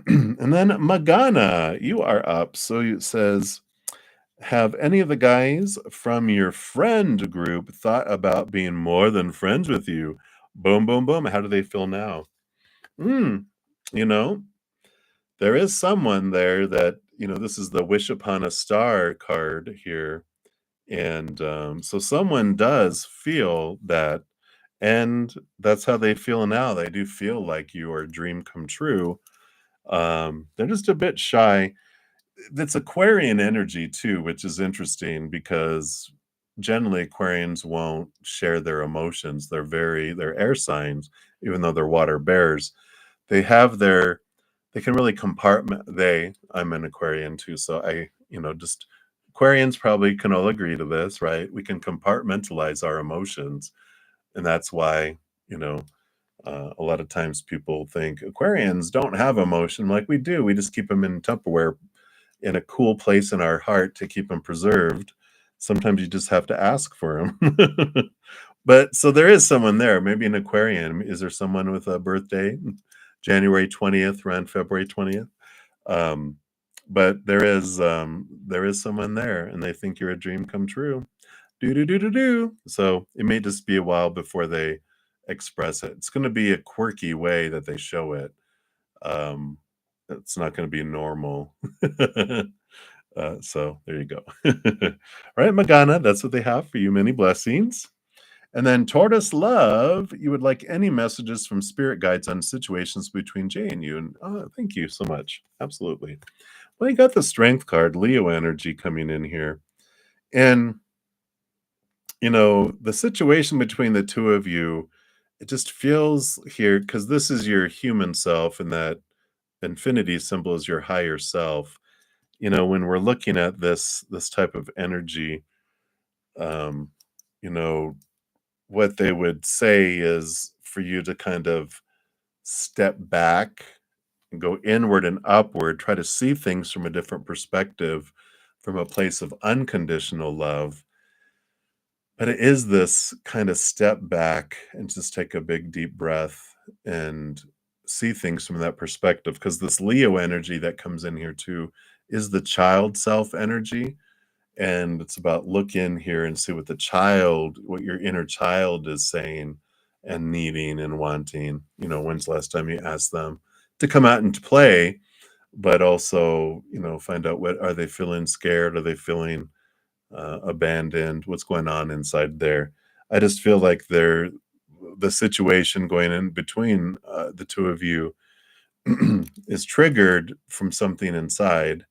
And then Magana, you are up. So it says, have any of the guys from your friend group thought about being more than friends with you? Boom, boom, boom. How do they feel now? Mm, you know, there is someone there that, this is the wish upon a star card here. And so someone does feel that. And that's how they feel now. They do feel like you are a dream come true. They're just a bit shy. That's Aquarian energy too, which is interesting because generally Aquarians won't share their emotions. They're air signs, even though they're water bears. They have they can really I'm an Aquarian too, so just Aquarians probably can all agree to this, right? We can compartmentalize our emotions, and that's why, you know, a lot of times people think Aquarians don't have emotion. Like we do, we just keep them in Tupperware in a cool place in our heart to keep them preserved. Sometimes you just have to ask for them. But so there is someone there, maybe an Aquarian. Is there someone with a birthday January 20th, around February 20th? Um, but there is someone there, and they think you're a dream come true. Do do do do do. So it may just be a while before they express it. It's going to be a quirky way that they show it. Um, it's not going to be normal. So there you go. All right, Magana, that's what they have for you. Many blessings. And then Tortoise Love, you would like any messages from spirit guides on situations between Jay and you. And thank you so much. Absolutely. Well, you got the strength card, Leo energy coming in here. And, the situation between the two of you, it just feels here, because this is your human self, and that infinity symbol is your higher self. When we're looking at this type of energy, um, you know, what they would say is for you to kind of step back and go inward and upward, try to see things from a different perspective, from a place of unconditional love. But it is this kind of step back and just take a big deep breath and see things from that perspective. Because this Leo energy that comes in here too is the child self energy. And it's about look in here and see what your inner child is saying and needing and wanting. When's the last time you asked them to come out and to play, but also, find out, what are they feeling? Scared? Are they feeling abandoned? What's going on inside there? I just feel like the situation going in between the two of you is triggered from something inside,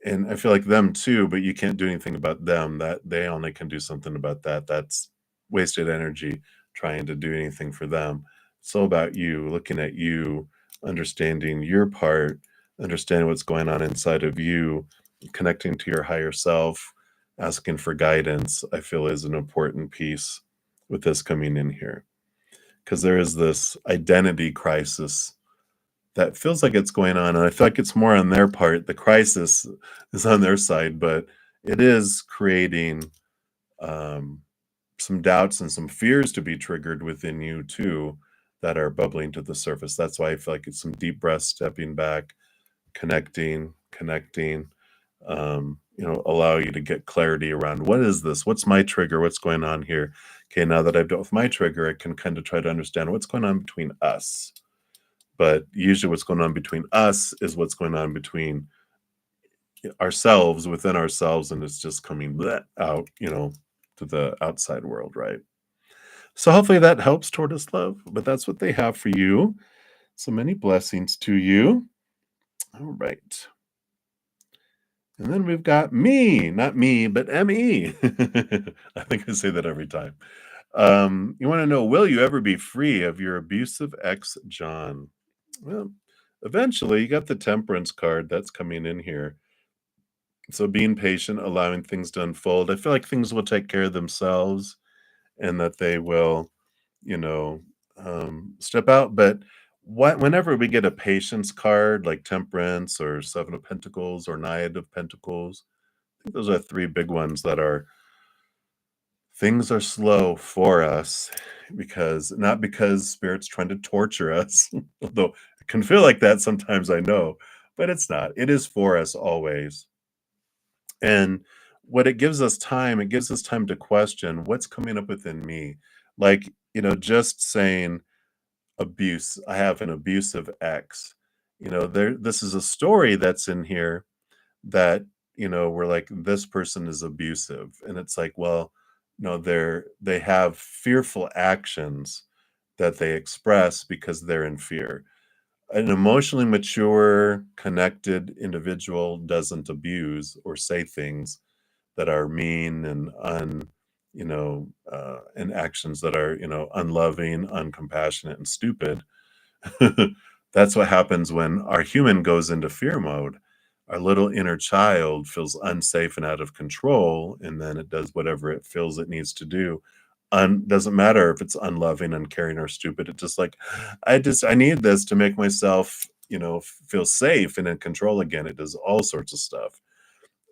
and I feel like them too, but you can't do anything about them. That they only can do something about that. That's wasted energy trying to do anything for them. It's all about you, looking at you, understanding your part, understanding what's going on inside of you, connecting to your higher self, asking for guidance, I feel is an important piece with this coming in here. Because there is this identity crisis that feels like it's going on, and I feel like it's more on their part. The crisis is on their side, but it is creating um, some doubts and some fears to be triggered within you too that are bubbling to the surface. That's why I feel like it's some deep breaths, stepping back, connecting, allow you to get clarity around what is this? What's my trigger? What's going on here? Okay, now that I've dealt with my trigger, I can kind of try to understand what's going on between us. But usually what's going on between us is what's going on between ourselves, within ourselves, and it's just coming out, to the outside world, right? So hopefully that helps, tortoise love, but that's what they have for you. So many blessings to you. All right. And then we've got me, not me, but ME. I think I say that every time. You want to know, will you ever be free of your abusive ex, John? Well, eventually, you got the temperance card that's coming in here. So being patient, allowing things to unfold. I feel like things will take care of themselves and that they will, you know, step out. But whenever we get a patience card like temperance or seven of pentacles or nine of pentacles, I think those are three big ones that are things are slow for us because not because spirit's trying to torture us, although it can feel like that sometimes, I know, but it's not. It is for us always. And what it gives us time to question what's coming up within me. Like, just saying abuse, I have an abusive ex. This is a story that's in here that, we're like, this person is abusive. And it's like, well, no, they have fearful actions that they express because they're in fear. An emotionally mature, connected individual doesn't abuse or say things that are mean and and actions that are, unloving, uncompassionate, and stupid. That's what happens when our human goes into fear mode. Our little inner child feels unsafe and out of control, and then it does whatever it feels it needs to do. Doesn't matter if it's unloving, uncaring, or stupid. It's just like, I need this to make myself, feel safe and in control again. It does all sorts of stuff,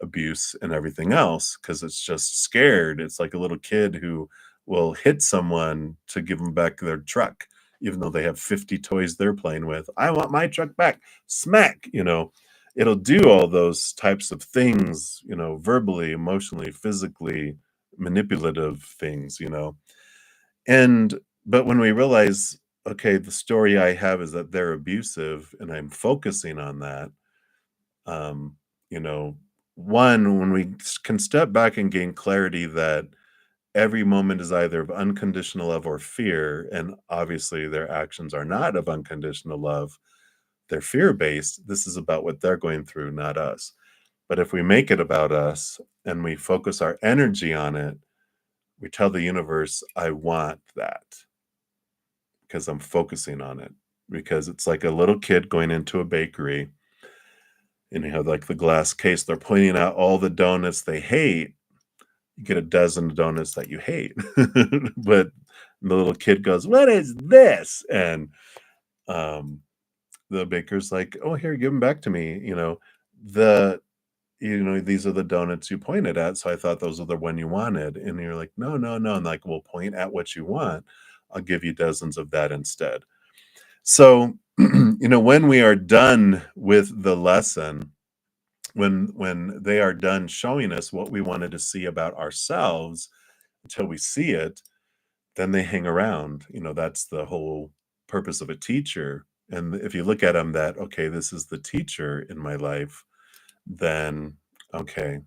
abuse and everything else, because it's just scared. It's like a little kid who will hit someone to give them back their truck, even though they have 50 toys they're playing with. I want my truck back. Smack, it'll do all those types of things, verbally, emotionally, physically, manipulative things, And but when we realize, okay, the story I have is that they're abusive and I'm focusing on that, um, you know, one, when we can step back and gain clarity that every moment is either of unconditional love or fear, and obviously their actions are not of unconditional love, they're fear based. This is about what they're going through, not us. But if we make it about us and we focus our energy on it, we tell the universe, I want that because I'm focusing on it. Because it's like a little kid going into a bakery and you have like the glass case, they're pointing out all the donuts they hate. You get a dozen donuts that you hate. But the little kid goes, what is this? And um, the baker's like, oh, here, give them back to me. The these are the donuts you pointed at, so I thought those are the one you wanted. And you're like, no, no, no. And like, we'll point at what you want. I'll give you dozens of that instead. So, when we are done with the lesson, when they are done showing us what we wanted to see about ourselves until we see it, then they hang around. That's the whole purpose of a teacher. And if you look at them that, okay, this is the teacher in my life, then okay,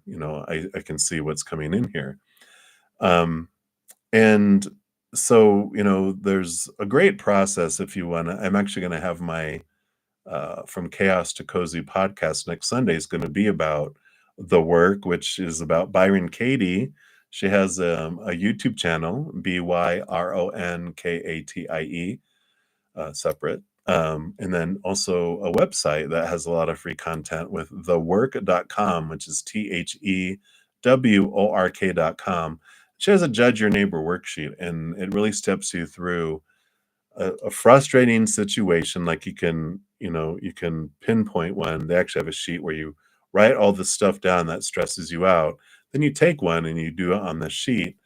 I can see what's coming in here. Um, and so, there's a great process if you want to. I'm actually going to have my From Chaos to Cozy podcast next Sunday is going to be about the work, which is about Byron Katie She has a YouTube channel, Byrronkatie, separate. And then also a website that has a lot of free content with thework.com, which is TheWork.com. She has a judge your neighbor worksheet, and it really steps you through a frustrating situation. Like you can pinpoint one. They actually have a sheet where you write all the stuff down that stresses you out. Then you take one and you do it on the sheet,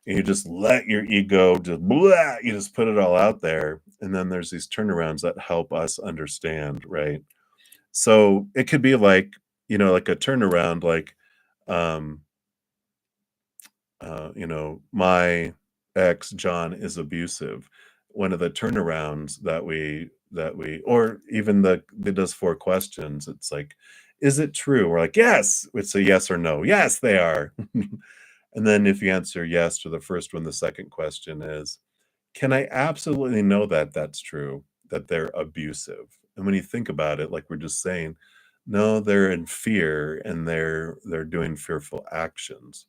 and you just let your ego just blah, you just put it all out there. And then there's these turnarounds that help us understand, right? So it could be like, like a turnaround, like, um, my ex John is abusive. One of the turnarounds or even that does 4 questions. It's like, is it true? We're like, yes. It's a yes or no. Yes, they are. And then if you answer yes to the first one, the second question is, can I absolutely know that that's true, that they're abusive? And when you think about it, like we're just saying, no, they're in fear and they're doing fearful actions.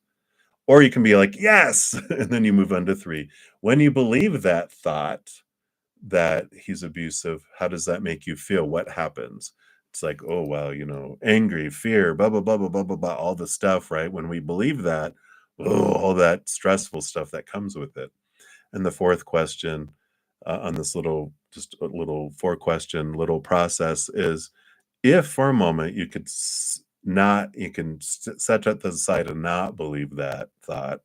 Or you can be like, yes, and then you move on to 3. When you believe that thought that he's abusive, how does that make you feel? What happens? It's like, oh well, angry, fear, blah blah blah blah blah blah blah, all the stuff, right? When we believe that, oh, all that stressful stuff that comes with it. And the fourth question on this just a little 4 question little process is, if for a moment you could not, you can set that aside and not believe that thought,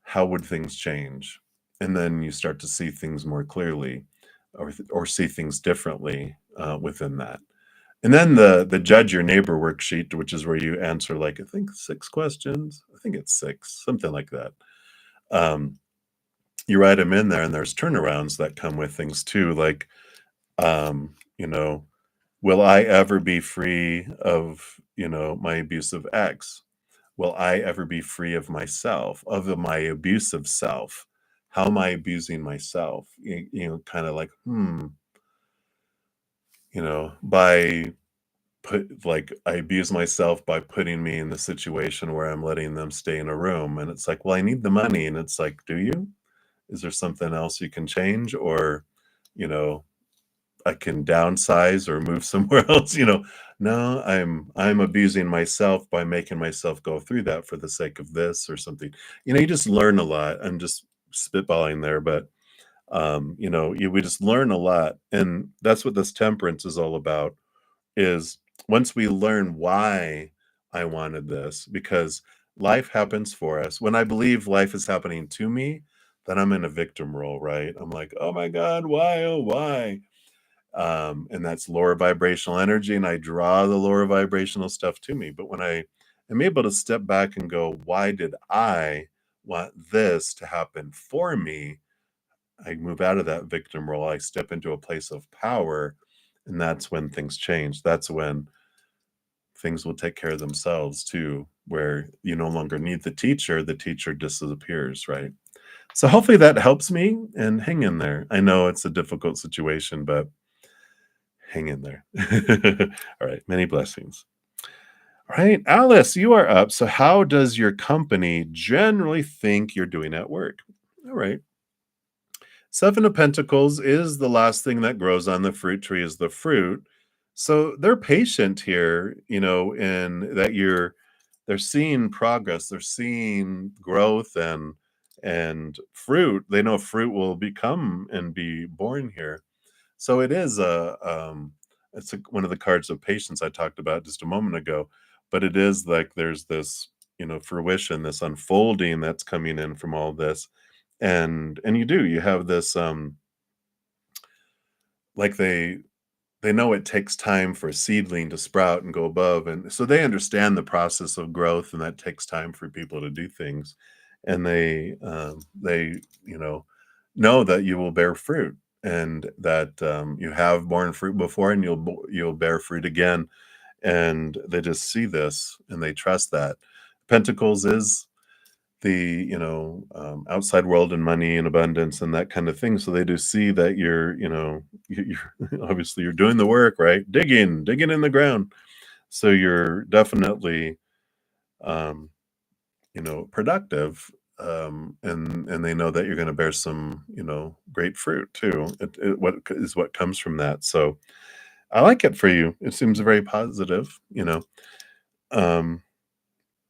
how would things change? And then you start to see things more clearly, or see things differently within that. And then the judge your neighbor worksheet, which is where you answer, like, I think 6 questions. I think it's 6, something like that. Um, you write them in there, and there's turnarounds that come with things too, like, um, you know, will I ever be free of, my abusive ex? Will I ever be free of myself, of my abusive self? How am I abusing myself? Kind of like, by I abuse myself by putting me in the situation where I'm letting them stay in a room. And it's like, well, I need the money. And it's like, do you? Is there something else you can change? Or, you know, I can downsize or move somewhere else, No, I'm abusing myself by making myself go through that for the sake of this or something. You just learn a lot. I'm just spitballing there, but we just learn a lot. And that's what this temperance is all about, is once we learn why I wanted this, because life happens for us. When I believe life is happening to me, then I'm in a victim role, right? I'm like, oh my God, why? Oh, why? And that's lower vibrational energy, and I draw the lower vibrational stuff to me. But when I am able to step back and go, why did I want this to happen for me? I move out of that victim role. I step into a place of power, and that's when things change. That's when things will take care of themselves too, where you no longer need the teacher disappears, right? So hopefully that helps me, and hang in there. I know it's a difficult situation, but hang in there. All right. Many blessings. All right. Alice, you are up. So, how does your company generally think you're doing at work? All right. 7 of Pentacles is the last thing that grows on the fruit tree, is the fruit. So they're patient here, in that they're seeing progress, they're seeing growth and fruit. They know fruit will become and be born here. So it is one of the cards of patience I talked about just a moment ago, but it is like there's this, fruition, this unfolding that's coming in from all this. And you have this, like they know it takes time for a seedling to sprout and go above, and so they understand the process of growth, and that takes time for people to do things. And they know that you will bear fruit, and that you have borne fruit before, and you'll bear fruit again. And they just see this and they trust that. Pentacles is the outside world and money and abundance and that kind of thing. So they do see that you're obviously you're doing the work, right? Digging in the ground. So you're definitely um productive, and they know that you're going to bear some, great fruit too. What comes from that. So I like it for you. It seems very positive. Um,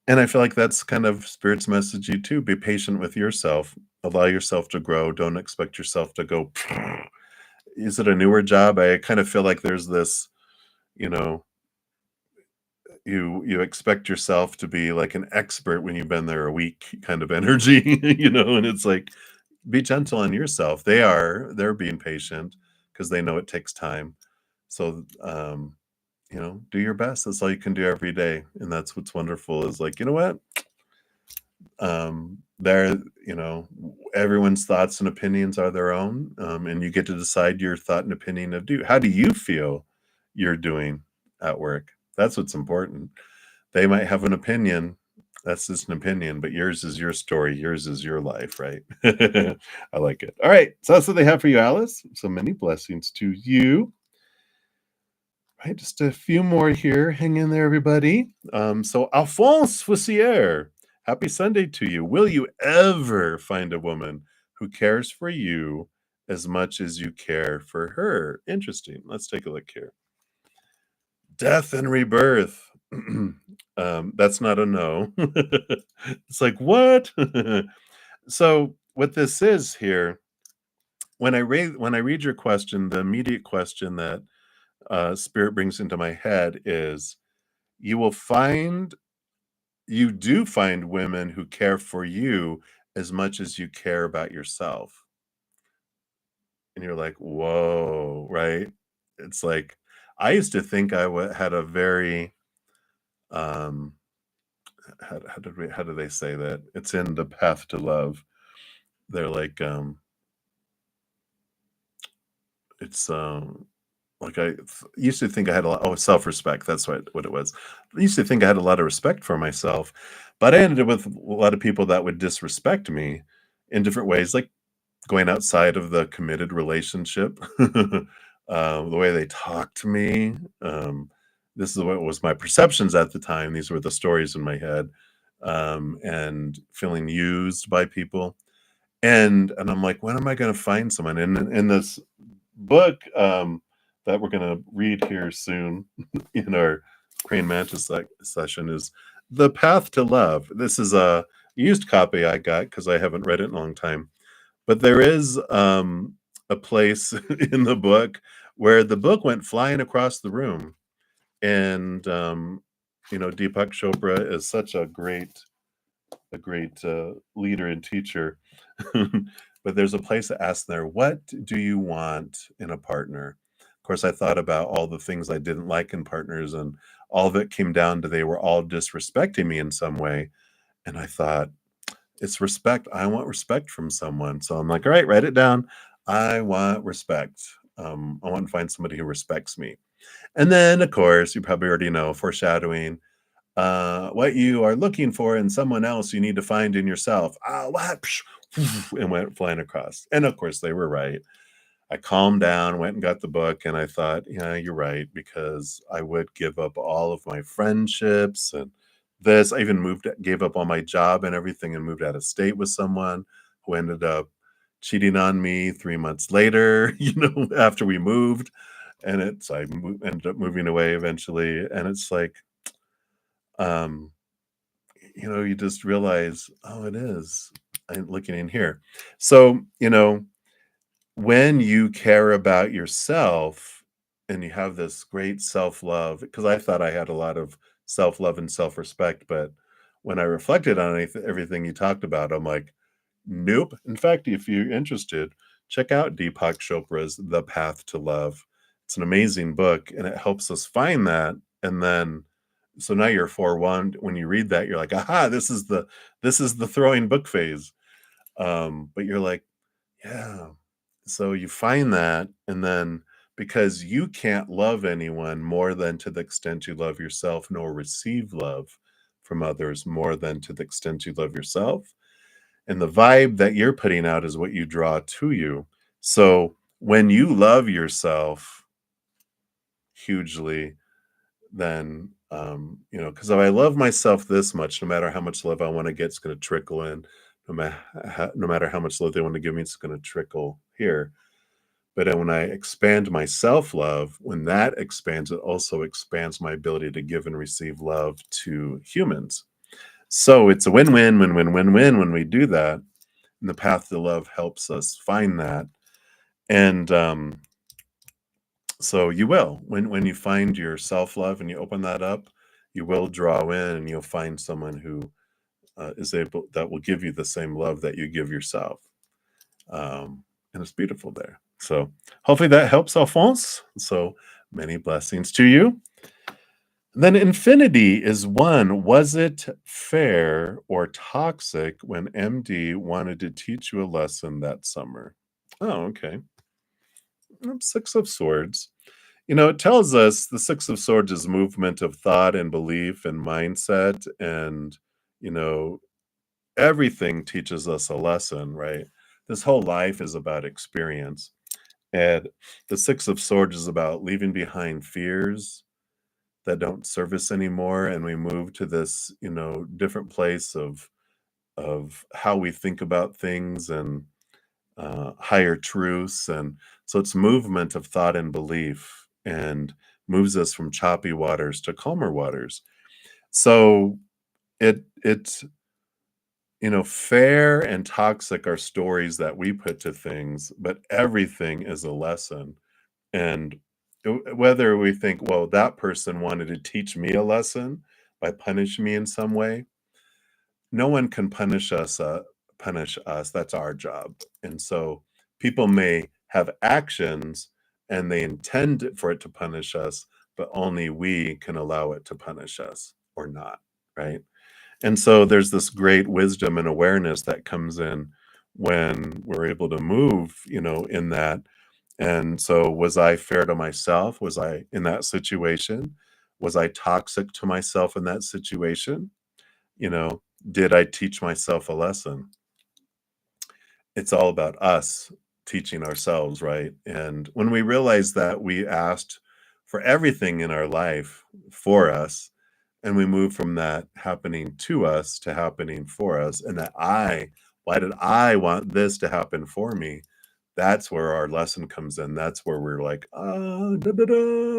and I feel like that's kind of Spirit's message to you too. Be patient with yourself. Allow yourself to grow. Don't expect yourself to go. Is it a newer job? I kind of feel like there's this, you know, you expect yourself to be like an expert when you've been there a week kind of energy, and it's like, be gentle on yourself. They're being patient because they know it takes time. So, do your best. That's all you can do every day. And that's what's wonderful is like, you know what? There, everyone's thoughts and opinions are their own. And you get to decide your thought and opinion of how do you feel you're doing at work? That's what's important. They might have an opinion. That's just an opinion, but yours is your story. Yours is your life, right? I like it. All right. So that's what they have for you, Alice. So many blessings to you. Right. Just a few more here. Hang in there, everybody. So Alphonse Foussier, happy Sunday to you. Will you ever find a woman who cares for you as much as you care for her? Interesting. Let's take a look here. Death and rebirth. That's not a no. It's like, what? So what this is here, when I read your question, the immediate question that Spirit brings into my head is you will find you do find women who care for you as much as you care about yourself. And you're like, whoa, right? It's like I used to think had a very um how do they say that? It's in the path to love. They're like, it's like used to think I had a lot. Oh, self-respect. That's what it was. I used to think I had a lot of respect for myself, but I ended up with a lot of people that would disrespect me in different ways, like going outside of the committed relationship. The way they talked to me. This is what was my perceptions at the time. These were the stories in my head, and feeling used by people. And I'm like, when am I going to find someone? And in this book that we're going to read here soon in our Crane Mantis session is The Path to Love. This is a used copy I got because I haven't read it in a long time. But there is a place in the book where the book went flying across the room. And, Deepak Chopra is such a great leader and teacher. But there's a place to ask there, what do you want in a partner? Of course, I thought about all the things I didn't like in partners, and all of it came down to they were all disrespecting me in some way. And I thought, it's respect. I want respect from someone. So I'm like, all right, write it down. I want respect. I want to find somebody who respects me. And then, of course, you probably already know, foreshadowing, what you are looking for in someone else, you need to find in yourself. Ah, what? And went flying across. And of course, they were right. I calmed down, went and got the book, and I thought, yeah, you're right, because I would give up all of my friendships and this. I even gave up all my job and everything and moved out of state with someone who ended up cheating on me 3 months later, after we moved. And ended up moving away eventually. And it's like, um, you just realize, oh, it is. I'm looking in here. So, when you care about yourself and you have this great self-love, because I thought I had a lot of self-love and self-respect, but when I reflected on everything you talked about, I'm like, nope. In fact, if you're interested, check out Deepak Chopra's The Path to Love. It's an amazing book, and it helps us find that. And then, so now you're forewarned. When you read that, you're like, aha, this is the throwing book phase. But you're like, yeah. So you find that, and then because you can't love anyone more than to the extent you love yourself, nor receive love from others more than to the extent you love yourself. And the vibe that you're putting out is what you draw to you. So when you love yourself hugely, then, because if I love myself this much, no matter how much love I want to get, it's going to trickle in. No matter how much love they want to give me, it's going to trickle here. But then when I expand my self love, when that expands, it also expands my ability to give and receive love to humans. So it's a win win, win win, win win when we do that. And the path to love helps us find that. And so you will, when you find your self love and you open that up, you will draw in and you'll find someone who is able that will give you the same love that you give yourself. And it's beautiful there. So hopefully that helps, Alphonse. So many blessings to you. Then infinity is one. Was it fair or toxic when MD wanted to teach you a lesson that summer? Oh, okay. Six of Swords. It tells us the Six of Swords is movement of thought and belief and mindset. And, you know, everything teaches us a lesson, right? This whole life is about experience. And the Six of Swords is about leaving behind fears that don't serve us anymore. And we move to this, different place of how we think about things and higher truths. And so it's movement of thought and belief and moves us from choppy waters to calmer waters. So it's fair and toxic are stories that we put to things, but everything is a lesson. And whether we think, well, that person wanted to teach me a lesson by punishing me in some way, no one can punish us. That's our job. And so people may have actions and they intend for it to punish us, but only we can allow it to punish us or not, right? And so there's this great wisdom and awareness that comes in when we're able to move, in that. And so was I fair to myself? Was I in that situation? Was I toxic to myself in that situation? You know, did I teach myself a lesson? It's all about us teaching ourselves, right? And when we realize that we asked for everything in our life for us, and we move from that happening to us to happening for us, and why did I want this to happen for me? That's where our lesson comes in. That's where we're like, da, da, da,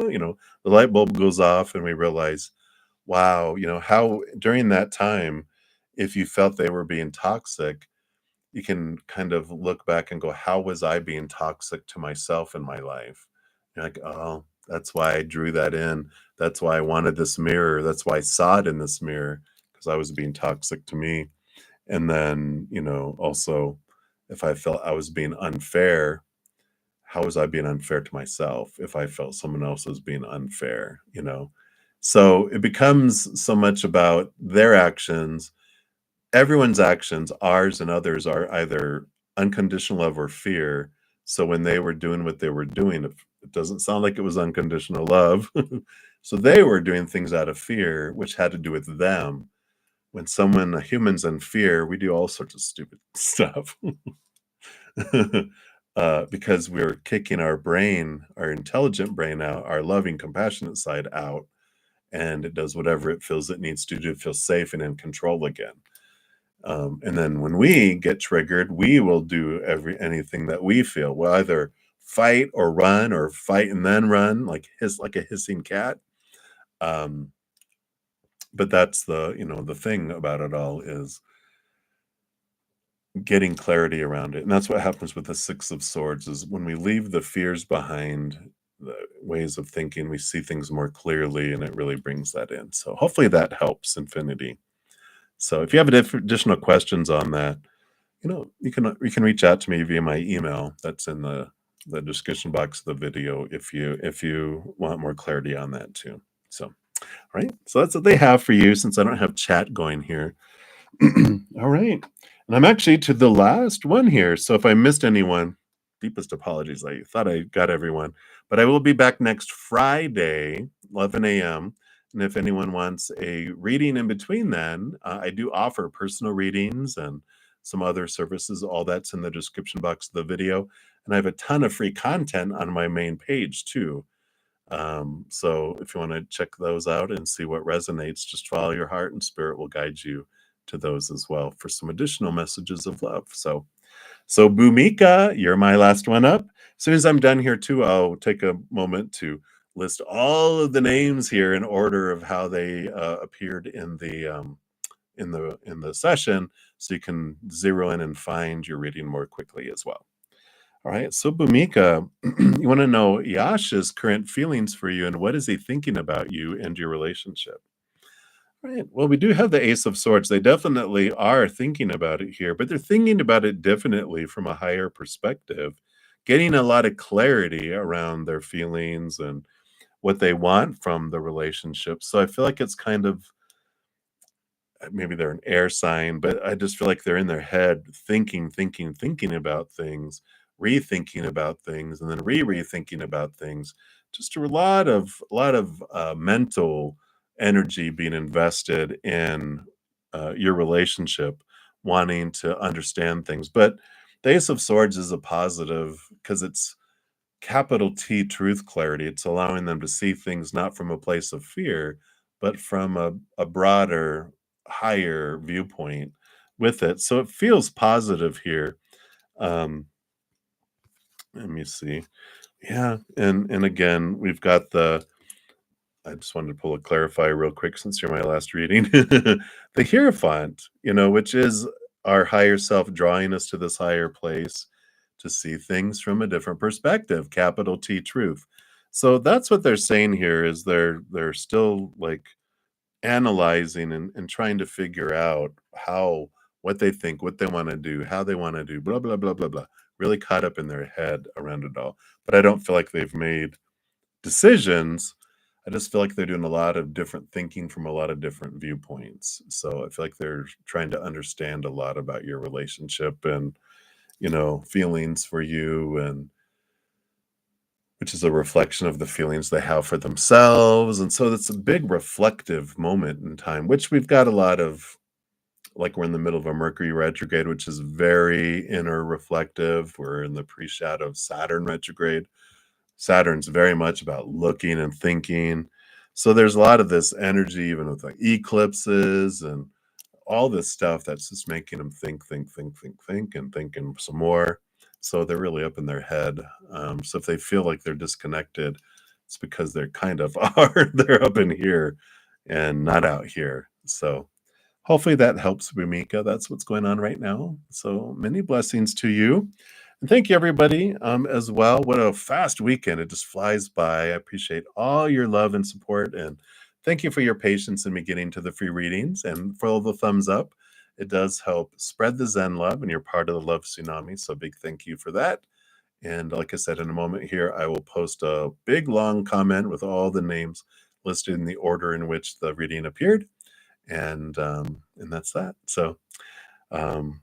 the light bulb goes off, and we realize, wow, how during that time, if you felt they were being toxic, you can kind of look back and go, how was I being toxic to myself in my life? You're like, oh, that's why I drew that in. That's why I wanted this mirror. That's why I saw it in this mirror, because I was being toxic to me. And then, also, if I felt I was being unfair, how was I being unfair to myself if I felt someone else was being unfair? So it becomes so much about their actions. Everyone's actions, ours and others, are either unconditional love or fear. So when they were doing what they were doing, it doesn't sound like it was unconditional love. So they were doing things out of fear, which had to do with them. When a human's in fear, we do all sorts of stupid stuff. Because we're kicking our brain, our intelligent brain out, our loving, compassionate side out, and it does whatever it feels it needs to do to feel safe and in control again. And then when we get triggered, we will do anything that we feel. We'll either fight or run, or fight and then run, like a hissing cat. Um, but that's the thing about it all is getting clarity around it. And that's what happens with the Six of Swords is when we leave the fears behind, the ways of thinking, we see things more clearly, and it really brings that in. So hopefully that helps, Infinity. So if you have additional questions on that, you can reach out to me via my email. That's in the description box of the video if you want more clarity on that too. So, all right. So that's what they have for you since I don't have chat going here. All right. And I'm actually to the last one here. So if I missed anyone, deepest apologies. I thought I got everyone, but I will be back next Friday, 11 a.m. And if anyone wants a reading in between then, I do offer personal readings and some other services. All that's in the description box of the video. And I have a ton of free content on my main page too. So if you want to check those out and see what resonates, just follow your heart and spirit will guide you to those as well for some additional messages of love. So Bhumika, you're my last one up. As soon as I'm done here too, I'll take a moment to list all of the names here in order of how they appeared in the session, so you can zero in and find your reading more quickly as well. All right, so Bhumika, you want to know Yasha's current feelings for you and what is he thinking about you and your relationship? Right. Well, we do have the Ace of Swords. They definitely are thinking about it here, but they're thinking about it definitely from a higher perspective, getting a lot of clarity around their feelings and what they want from the relationship. So I feel like it's kind of maybe they're an air sign, but I just feel like they're in their head thinking about things, rethinking about things, and then rethinking about things. Just a lot of mental energy being invested in your relationship, wanting to understand things. But the Ace of Swords is a positive because it's capital T truth clarity. It's allowing them to see things not from a place of fear, but from a broader, higher viewpoint with it. So it feels positive here. Um, Let me see. Yeah, and again, we've got the I just wanted to pull a clarify real quick since you're my last reading. The Hierophant, which is our higher self drawing us to this higher place to see things from a different perspective, capital T truth. So that's what they're saying here is they're still like analyzing and trying to figure out how what they think, what they want to do, how they want to do, blah blah blah blah blah. Really caught up in their head around it all. But I don't feel like they've made decisions. I just feel like they're doing a lot of different thinking from a lot of different viewpoints. So I feel like they're trying to understand a lot about your relationship and, feelings for you, and which is a reflection of the feelings they have for themselves. And so it's a big reflective moment in time, which we've got a lot of, like we're in the middle of a Mercury retrograde, which is very inner reflective. We're in the pre-shadow of Saturn retrograde. Saturn's very much about looking and thinking. So there's a lot of this energy, even with like eclipses and all this stuff that's just making them think, and thinking some more. So they're really up in their head. So if they feel like they're disconnected, it's because they're kind of are. They're up in here and not out here. So hopefully that helps, Bhumika. That's what's going on right now. So many blessings to you. And thank you, everybody, as well. What a fast weekend. It just flies by. I appreciate all your love and support. And thank you for your patience in me getting to the free readings and for all the thumbs up. It does help spread the Zen love, and you're part of the love tsunami. So, big thank you for that. And like I said, in a moment here, I will post a big long comment with all the names listed in the order in which the reading appeared, and that's that. Um,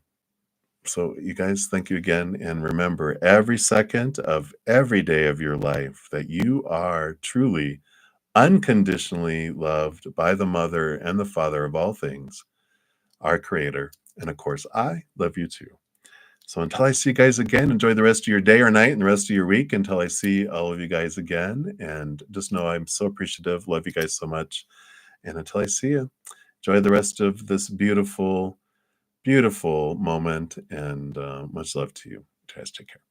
so you guys, thank you again, and remember every second of every day of your life that you are truly unconditionally loved by the mother and the father of all things, our creator. And of course, I love you too. So until I see you guys again, enjoy the rest of your day or night and the rest of your week until I see all of you guys again. And just know I'm so appreciative. Love you guys so much. And until I see you, enjoy the rest of this beautiful, beautiful moment. And much love to you. You guys take care.